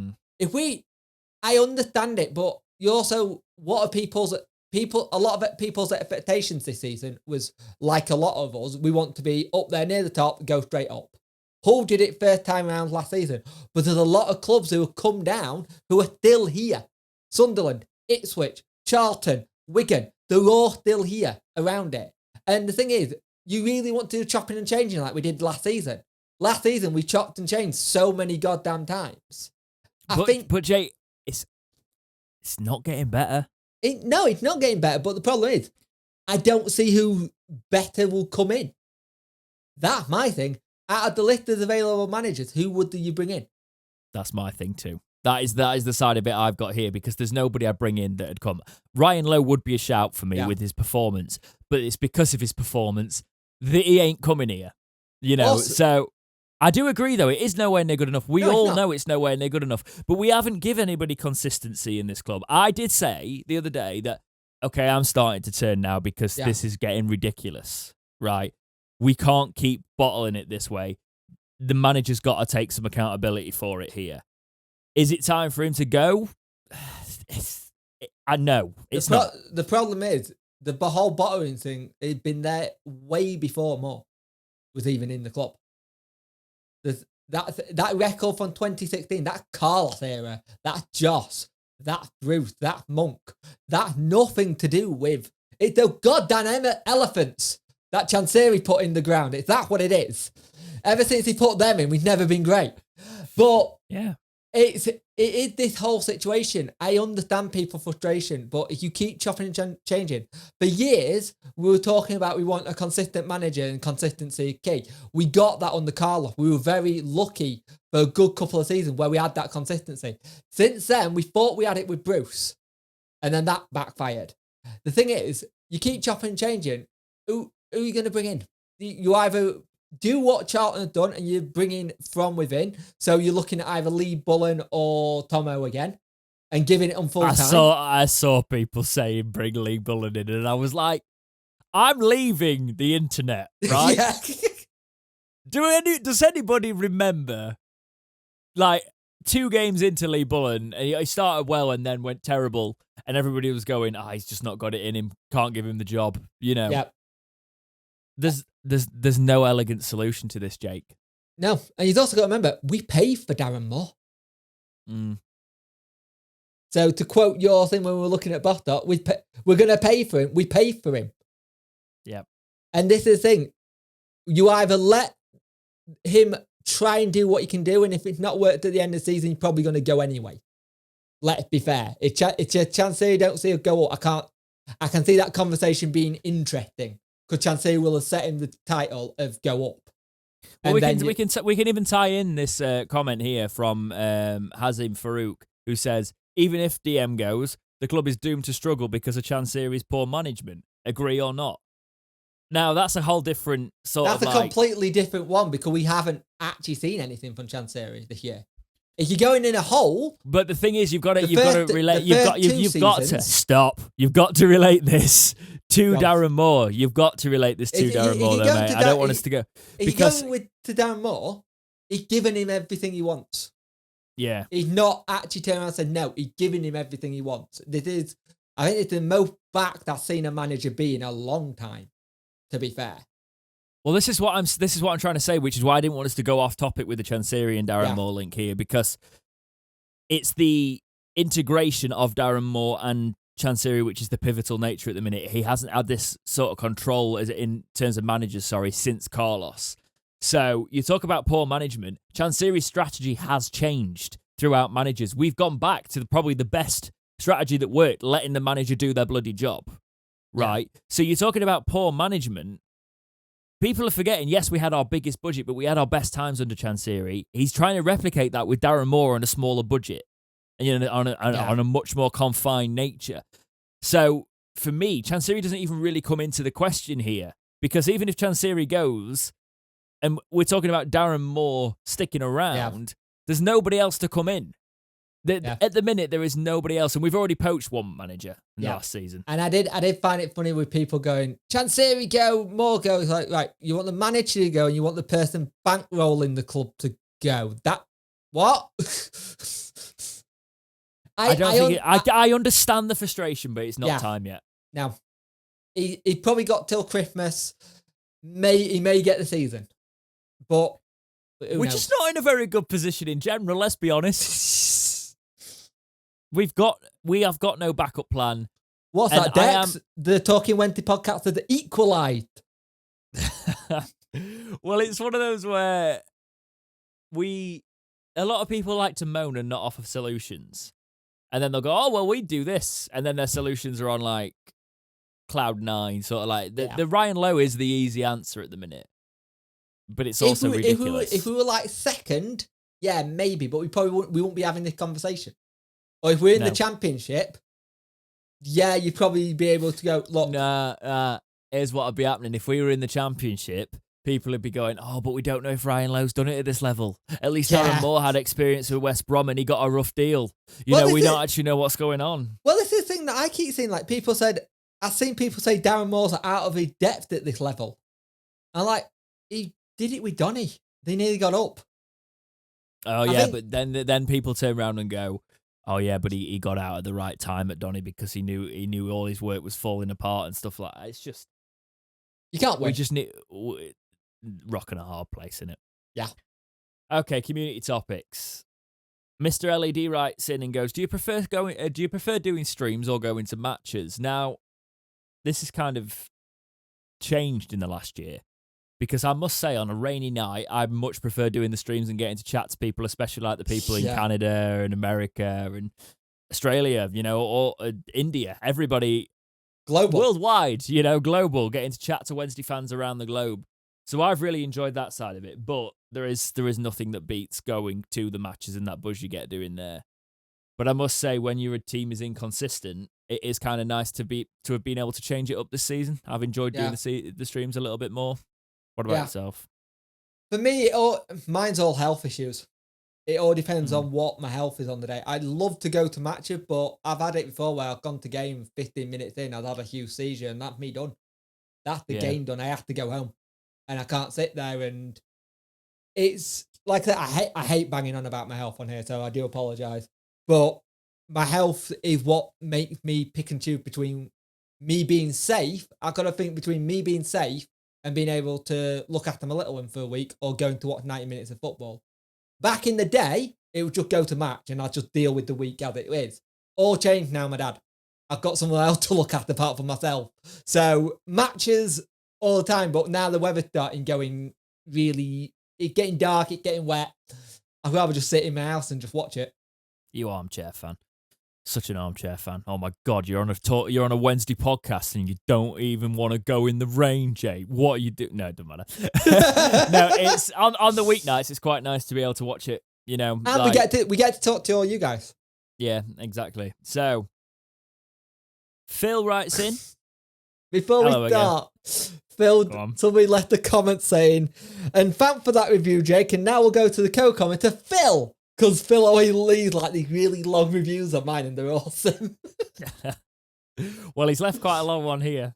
I understand it, but you also, what are a lot of people's expectations this season was, like a lot of us, we want to be up there near the top, go straight up. Hull did it first time around last season, but there's a lot of clubs who have come down who are still here. Sunderland, Ipswich, Charlton, Wigan, they're all still here around it. And the thing is, you really want to do chopping and changing like we did last season. Last season, we chopped and changed so many goddamn times. But Jay, it's not getting better. No, it's not getting better, but the problem is, I don't see who better will come in. That's my thing. Out of the list of available managers, who would you bring in? That's my thing too. That is the side of it I've got here, because there's nobody I'd bring in that had come. Ryan Lowe would be a shout for me with his performance, but it's because of his performance that he ain't coming here. You know, so I do agree, though. It is nowhere near good enough. We all know it's nowhere near good enough, but we haven't given anybody consistency in this club. I did say the other day that, okay, I'm starting to turn now because this is getting ridiculous, right? We can't keep bottling it this way. The manager's got to take some accountability for it here. Is it time for him to go? I know. It's not. The problem is, the whole bottling thing had been there way before Moore was even in the club. That record from 2016, that Carlos era, that Joss, that Bruce, that Monk, that nothing to do with it's the goddamn elephants that Chansiri put in the ground. It's that what it is. Ever since he put them in, we've never been great. But it is this whole situation. I understand people's frustration, but if you keep chopping and changing, for years we were talking about we want a consistent manager and consistency key. We got that under Carlo. We were very lucky for a good couple of seasons where we had that consistency. Since then, we thought we had it with Bruce, and then that backfired. The thing is, you keep chopping and changing. Who are you going to bring in? You either do what Charlton have done and you bring in from within. So you're looking at either Lee Bullen or Tomo again and giving it on full time. I saw people saying bring Lee Bullen in, and I was like, I'm leaving the internet, right? Does anybody remember, like, 2 games into Lee Bullen, and he started well and then went terrible, and everybody was going, he's just not got it in him, can't give him the job, you know? Yep. There's no elegant solution to this, Jake. No, and you've also got to remember, we paid for Darren Moore. So to quote your thing when we were looking at Bostock, we're going to pay for him. We paid for him. Yep. And this is the thing. You either let him try and do what he can do, and if it's not worked at the end of the season, you're probably going to go anyway. Let's be fair. It's a chance that you don't see it go up. I can see that conversation being interesting because Chansiri will have set him the title of go up. Well, we can even tie in this comment here from Hazim Farouk, who says, even if DM goes, the club is doomed to struggle because of Chansiri's poor management. Agree or not? Now, that's a whole different sort of That's a completely different one because we haven't actually seen anything from Chansiri this year. If you're going in a hole, but the thing is, you've got to relate. You've got to stop. You've got to relate this to Darren Moore. You've got to relate this to Darren Moore, though, mate. I don't want us to go because you're going to Darren Moore. He's given him everything he wants. Yeah, he's not actually turned around and said no. He's giving him everything he wants. I think it's the most backed I've seen a manager be in a long time. To be fair. Well, this is what I'm trying to say, which is why I didn't want us to go off topic with the Chansiri and Darren Moore link here, because it's the integration of Darren Moore and Chansiri, which is the pivotal nature at the minute. He hasn't had this sort of control in terms of managers, since Carlos. So you talk about poor management. Chansiri's strategy has changed throughout managers. We've gone back to probably the best strategy that worked, letting the manager do their bloody job, right? Yeah. So you're talking about poor management. People are forgetting, yes, we had our biggest budget, but we had our best times under Chansiri. He's trying to replicate that with Darren Moore on a smaller budget and on a much more confined nature. So for me, Chansiri doesn't even really come into the question here, because even if Chansiri goes, and we're talking about Darren Moore sticking around, there's nobody else to come in. At the minute, there is nobody else, and we've already poached one manager last season. And I did find it funny with people going, Chansiri go, Moore go. It's like, right, you want the manager to go, and you want the person bankrolling the club to go. That what? I understand the frustration, but it's not time yet. Now, he probably got till Christmas. He may get the season, but we're just not in a very good position in general. Let's be honest. We have got no backup plan. What's that, Dex? The Talking Wednesday podcast of the Equalised. Well, it's one of those where a lot of people like to moan and not offer solutions. And then they'll go, oh, well, we do this. And then their solutions are on like cloud nine, sort of like the Ryan Lowe is the easy answer at the minute. But it's also ridiculous. If we were like second, yeah, maybe, but we won't be having this conversation. Or if we're in the championship, you'd probably be able to go, look. Here's what would be happening. If we were in the championship, people would be going, oh, but we don't know if Ryan Lowe's done it at this level. At least Darren Moore had experience with West Brom and he got a rough deal. We don't actually know what's going on. Well, this is the thing that I keep seeing. Like, I've seen people say Darren Moore's out of his depth at this level. And like, he did it with Donny. They nearly got up. Oh, but then people turn around and go, oh yeah, but he got out at the right time at Donny because he knew all his work was falling apart and stuff like that. It's just you can't win. We just need rocking a hard place in it. Yeah. Okay, community topics. Mr. LED writes in and goes, Do you prefer doing streams or going to matches? Now, this has kind of changed in the last year. Because I must say, on a rainy night, I much prefer doing the streams and getting to chat to people, especially like the people in Canada and America and Australia, or India. Everybody global, worldwide, global, getting to chat to Wednesday fans around the globe. So I've really enjoyed that side of it. But there is nothing that beats going to the matches and that buzz you get doing there. But I must say, when your team is inconsistent, it is kind of nice to have been able to change it up this season. I've enjoyed doing the streams a little bit more. What about yourself? For me, mine's all health issues. It all depends on what my health is on the day. I'd love to go to matches, but I've had it before where I've gone to game 15 minutes in, I've had a huge seizure, and that's me done. That's the game done. I have to go home, and I can't sit there. And it's like that. I hate banging on about my health on here, so I do apologise. But my health is what makes me pick and choose between me being safe. I've got to think between me being safe and being able to look after my little one for a week or going to watch 90 minutes of football. Back in the day, it would just go to match and I'd just deal with the week as it is. All changed now, my dad. I've got someone else to look after apart from myself. So matches all the time, but now the weather's starting going really, it's getting dark, it's getting wet. I'd rather just sit in my house and just watch it. You armchair fan. Such an armchair fan. Oh my God, you're on a Wednesday podcast and you don't even want to go in the rain, Jay. What are you doing? No, it doesn't matter. No, it's on the weeknights. It's quite nice to be able to watch it. You know, and we get to talk to all you guys. Yeah, exactly. So, Phil writes in. Before we start, Phil, somebody left a comment saying, and thanks for that review, Jake. And now we'll go to the co-commenter, Phil. Because Phil always leaves like these really long reviews of mine and they're awesome. Well, he's left quite a long one here.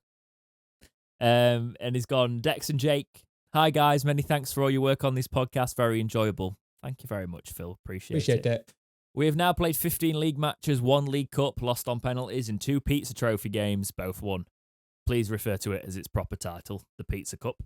And he's gone, Dex and Jake. Hi, guys. Many thanks for all your work on this podcast. Very enjoyable. Thank you very much, Phil. Appreciate it. We have now played 15 league matches, 1 League Cup, lost on penalties, and 2 Pizza Trophy games, both won. Please refer to it as its proper title, the Pizza Cup.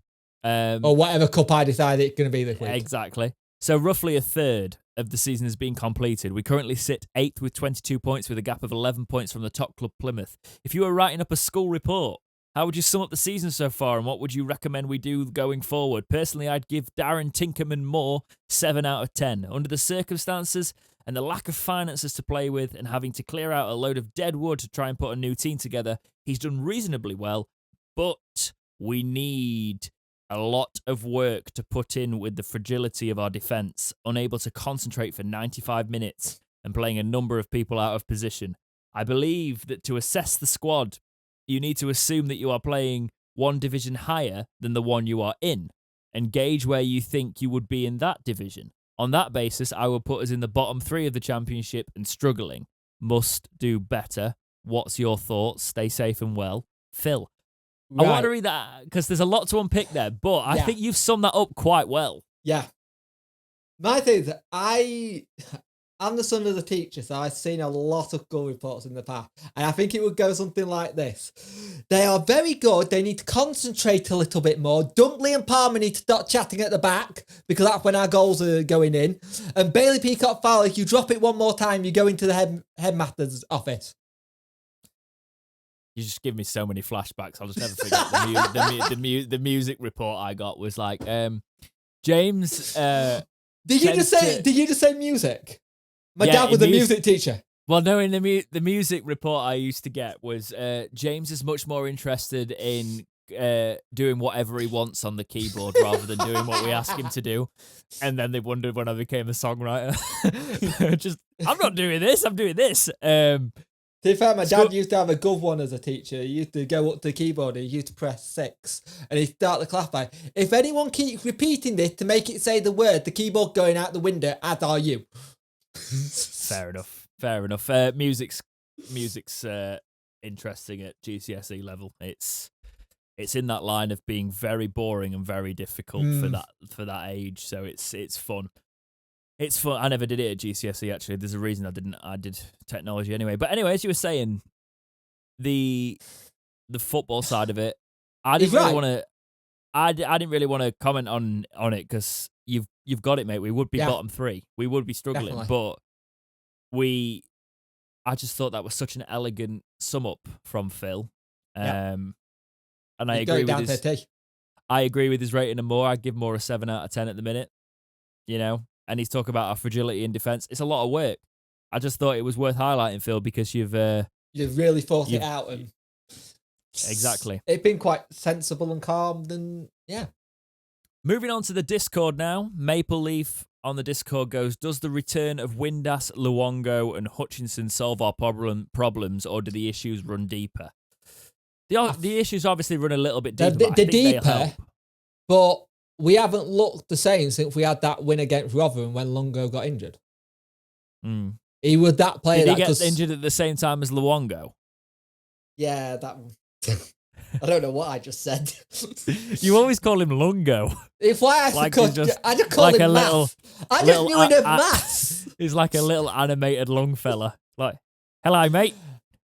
Or whatever cup I decide it's going to be this week. Exactly. So roughly a third of the season has been completed. We currently sit 8th with 22 points with a gap of 11 points from the top club Plymouth. If you were writing up a school report, how would you sum up the season so far and what would you recommend we do going forward? Personally, I'd give Darren Tinkerman Moore 7 out of 10. Under the circumstances and the lack of finances to play with and having to clear out a load of dead wood to try and put a new team together, he's done reasonably well, but we need a lot of work to put in with the fragility of our defence, unable to concentrate for 95 minutes and playing a number of people out of position. I believe that to assess the squad, you need to assume that you are playing one division higher than the one you are in and gauge where you think you would be in that division. On that basis, I would put us in the bottom 3 of the championship and struggling. Must do better. What's your thoughts? Stay safe and well. Phil. Right. I want to read that because there's a lot to unpick there, but I think you've summed that up quite well. Yeah. My thing is, I'm the son of the teacher, so I've seen a lot of goal reports in the past, and I think it would go something like this. They are very good. They need to concentrate a little bit more. Dunkley and Palmer need to stop chatting at the back because that's when our goals are going in. And Bailey Peacock Fowler, if you drop it one more time, you go into the headmaster's office. You just give me so many flashbacks. I'll just never forget the music report I got was like, James. Did you just say music? My dad was a music teacher. Well, no, in the music report I used to get was James is much more interested in doing whatever he wants on the keyboard rather than doing what we ask him to do. And then they wondered when I became a songwriter. I'm not doing this. I'm doing this. To be fair, my dad used to have a good one as a teacher. He used to go up to the keyboard and he used to press 6 and he'd start the class by, if anyone keeps repeating this to make it say the word, the keyboard going out the window, as are you. Fair enough. Music's interesting at GCSE level. It's in that line of being very boring and very difficult for that age. So it's fun. It's fun. I never did it at GCSE, actually. There's a reason I didn't. I did technology anyway. But anyway, as you were saying, the football side of it, I didn't really want to comment on it because you've got it, mate. We would be bottom 3. We would be struggling, definitely. But I just thought that was such an elegant sum up from Phil. And I agree with his rating and more. I'd give Moore a 7 out of 10 at the minute. You know. And he's talking about our fragility in defence. It's a lot of work. I just thought it was worth highlighting, Phil, because you've really thought it out. And exactly. It's been quite sensible and calm. Moving on to the Discord now. Maple Leaf on the Discord goes, does the return of Windass, Luongo and Hutchinson solve our problems, or do the issues run deeper? The issues obviously run a little bit deeper. They're deeper, but we haven't looked the same since we had that win against Rotherham when Longo got injured. He was that player. Did he get injured at the same time as Luongo? Yeah, that one. I don't know what I just said. You always call him Lungo. If I just call him Math. I just knew him Math. He's like a little animated lung fella. Like, hello, mate.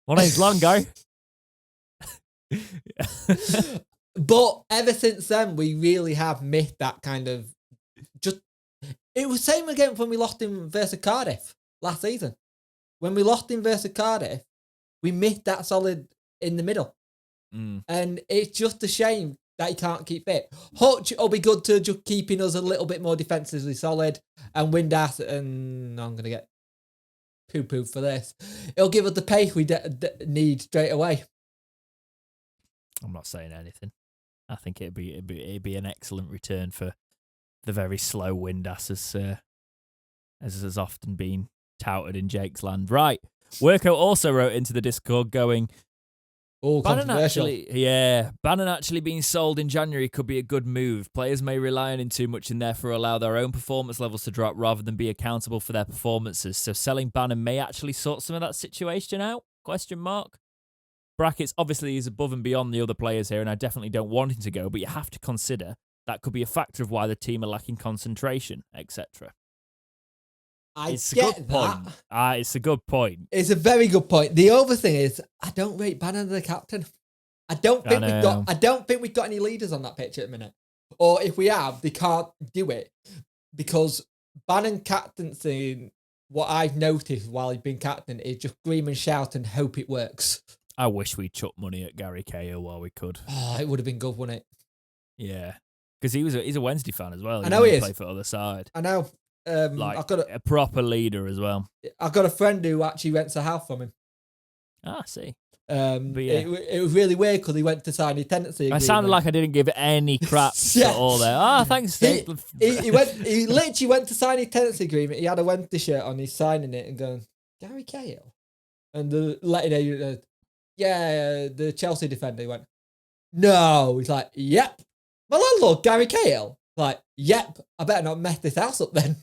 My name's Longo. But ever since then, we really have missed that kind of it was same again when we lost him versus Cardiff last season. When we lost him versus Cardiff, we missed that solid in the middle. And it's just a shame that he can't keep fit. Hutch will be good to just keeping us a little bit more defensively solid, and Windass, and I'm going to get poo-poo for this. It'll give us the pace we need straight away. I'm not saying anything. I think it'd be an excellent return for the very slow Windass as has often been touted in Jake's land. Right. Worko also wrote into the Discord going, Bannon actually being sold in January could be a good move. Players may rely on him too much and therefore allow their own performance levels to drop rather than be accountable for their performances. So selling Bannon may actually sort some of that situation out? ? Brackets, obviously he's above and beyond the other players here and I definitely don't want him to go, but you have to consider that could be a factor of why the team are lacking concentration, etc. It's a good point. It's a good point. It's a very good point. The other thing is, I don't rate Bannon the captain. I don't think we've got any leaders on that pitch at the minute. Or if we have, they can't do it because Bannon captaincy. What I've noticed while he's been captain is just scream and shout and hope it works. I wish we'd chucked money at Gary Cahill while we could. Oh, it would have been good, wouldn't it? Yeah, because he's a Wednesday fan as well. I know he is. Play for the other side. I know. I've got a proper leader as well. I've got a friend who actually rents a house from him. Ah, I see. But yeah. It was really weird because he went to sign his tenancy agreement. I sounded like I didn't give any crap at all there. Ah, thanks, Steve. He literally went to sign his tenancy agreement. He had a Wednesday shirt on. He's signing it and going, Gary Cahill? And the letting the Chelsea defender, he went, no. He's like, yep. My landlord, Gary Cahill. Like, yep, I better not mess this house up then.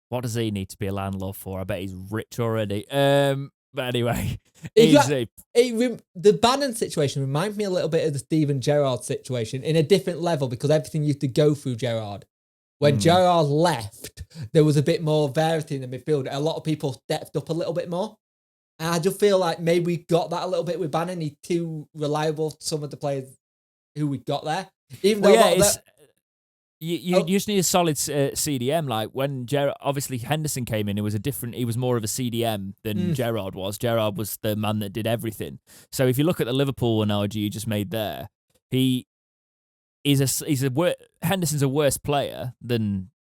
What does he need to be a landlord for? I bet he's rich already. But anyway, the Bannon situation reminds me a little bit of the Steven Gerrard situation in a different level because everything used to go through Gerrard. When Gerrard left, there was a bit more variety in the midfield. A lot of people stepped up a little bit more. And I just feel like maybe we got that a little bit with Bannon. He's too reliable to some of the players who we got there. Even though you just need a solid CDM. Like when obviously Henderson came in, he was more of a CDM than Gerrard was. Gerrard was the man that did everything. So if you look at the Liverpool analogy you just made there, Henderson's a worse player than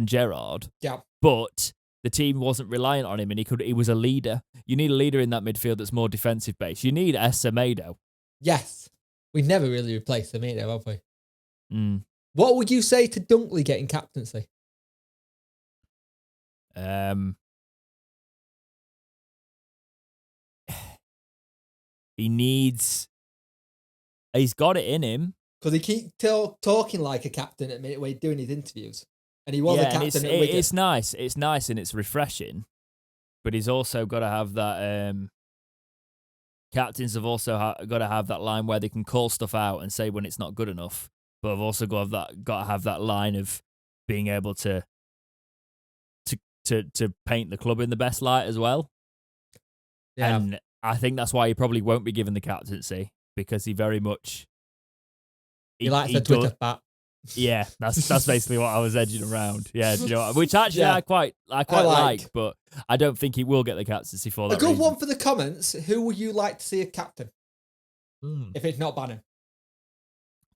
Gerrard. Yeah. But the team wasn't reliant on him and he was a leader. You need a leader in that midfield that's more defensive based. You need Semedo. Yes. We never really replaced Semedo, have we? What would you say to Dunkley getting captaincy? He's got it in him. Because he keeps talking like a captain at the minute when he's doing his interviews. And he was a captain at Wigan. It's nice and it's refreshing. But he's also got to have that... captains have also got to have that line where they can call stuff out and say when it's not good enough. But I've also got to have that line of being able to paint the club in the best light as well. Yeah. And I think that's why he probably won't be given the captaincy because he very much he likes the Twitter spat. Yeah, that's basically what I was edging around. Yeah, do you know what? Which actually I quite like, but I don't think he will get the captaincy for that. A good reason. one for the comments. Who would you like to see a captain? If it's not Bannon.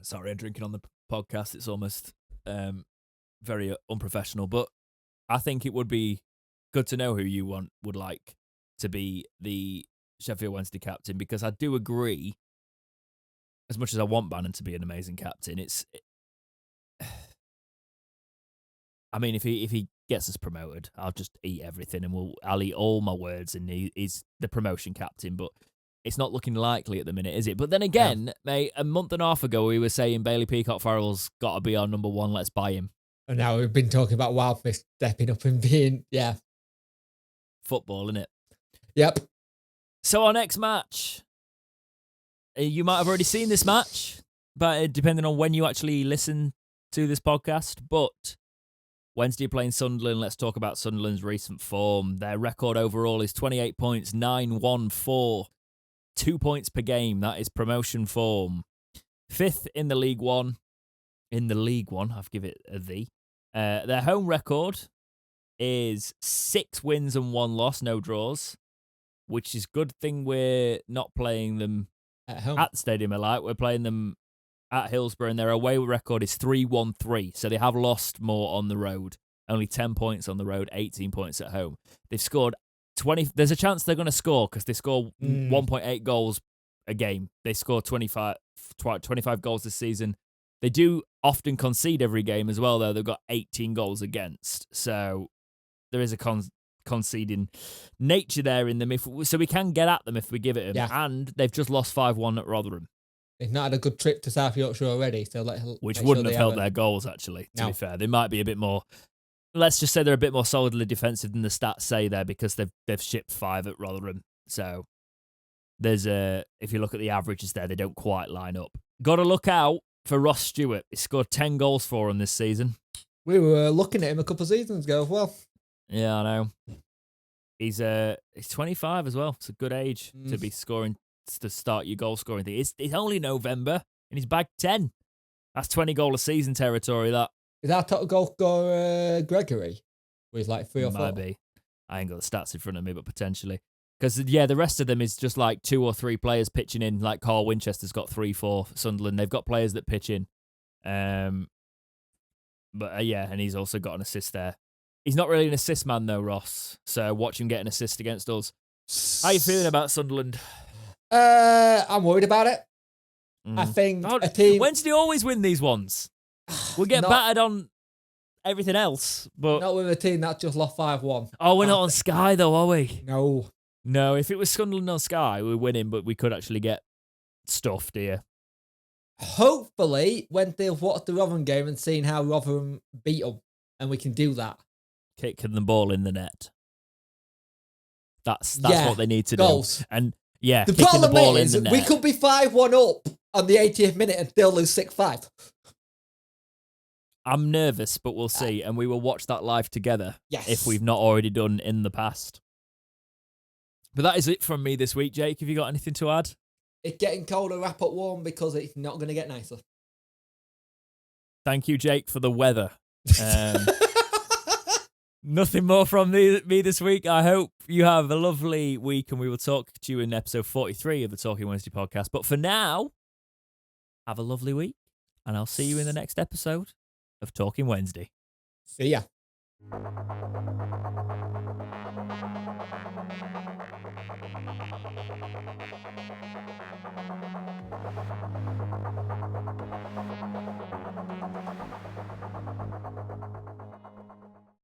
Sorry, I'm drinking on the podcast. It's almost very unprofessional, but I think it would be good to know who you would like to be the Sheffield Wednesday captain because I do agree. As much as I want Bannon to be an amazing captain, I mean, if he gets us promoted, I'll just eat everything and I'll eat all my words and he's the promotion captain, but it's not looking likely at the minute, is it? But then again, mate, a month and a half ago, we were saying Bailey Peacock-Farrell's got to be our number one, let's buy him. And now we've been talking about Wildfish stepping up and being, football, innit? Yep. So our next match, you might have already seen this match, but depending on when you actually listen to this podcast, but Wednesday playing Sunderland. Let's talk about Sunderland's recent form. Their record overall is 28 points, 9-1-4. 2 points per game. That is promotion form. Fifth in the League One. I've given it a V. Their home record is 6 wins and 1 loss, no draws, which is good thing we're not playing them at home at the Stadium of Light. We're playing them at Hillsborough, and their away record is 3-1-3, so they have lost more on the road only 10 points on the road, 18 points at home. They've scored 20. There's a chance they're going to score because they score 1.8 goals a game. They score 25 goals this season. They do often concede every game as well, though. They've got 18 goals against. So there is a conceding nature there in them. So we can get at them if we give it them. Yeah. And they've just lost 5-1 at Rotherham. They've not had a good trip to South Yorkshire already. So Which wouldn't have helped their goals, actually, to be fair. They might be a bit more... Let's just say they're a bit more solidly defensive than the stats say there because they've shipped 5 at Rotherham. So there's if you look at the averages there, they don't quite line up. Got to look out for Ross Stewart. He scored 10 goals for him this season. We were looking at him a couple of seasons ago as well. Yeah, I know. He's 25 as well. It's a good age to be scoring, to start your goal scoring thing. It's only November and he's bagged 10. That's 20 goal a season territory, that. Is our top goal scorer Gregory? Where he's like 3 or 4? Might be. I ain't got the stats in front of me, but potentially. Because, the rest of them is just like 2 or 3 players pitching in. Like Carl Winchester's got 3 for Sunderland. They've got players that pitch in. And he's also got an assist there. He's not really an assist man, though, Ross. So watch him get an assist against us. How are you feeling about Sunderland? I'm worried about it. I think a team... Wednesday always win these ones. We'll get battered on everything else, but... Not with a team that just lost 5-1. Oh, we're not on Sky, though, are we? No. No, if it was Sunderland on Sky, we're winning, but we could actually get stuffed here. Hopefully, when they've watched the Rotherham game and seen how Rotherham beat them, and we can do that. Kicking the ball in the net. That's what they need to goals. Do. And the the kicking problem the ball is, in the net. we could be 5-1 up on the 80th minute and still lose 6-5. I'm nervous, but we'll see, and we will watch that live together. Yes. If we've not already done in the past. But that is it from me this week, Jake. Have you got anything to add? It's getting colder, wrap up warm, because it's not going to get nicer. Thank you, Jake, for the weather. Nothing more from me this week. I hope you have a lovely week, and we will talk to you in episode 43 of the Talking Wednesday podcast. But for now, have a lovely week, and I'll see you in the next episode of Talking Wednesday. See ya.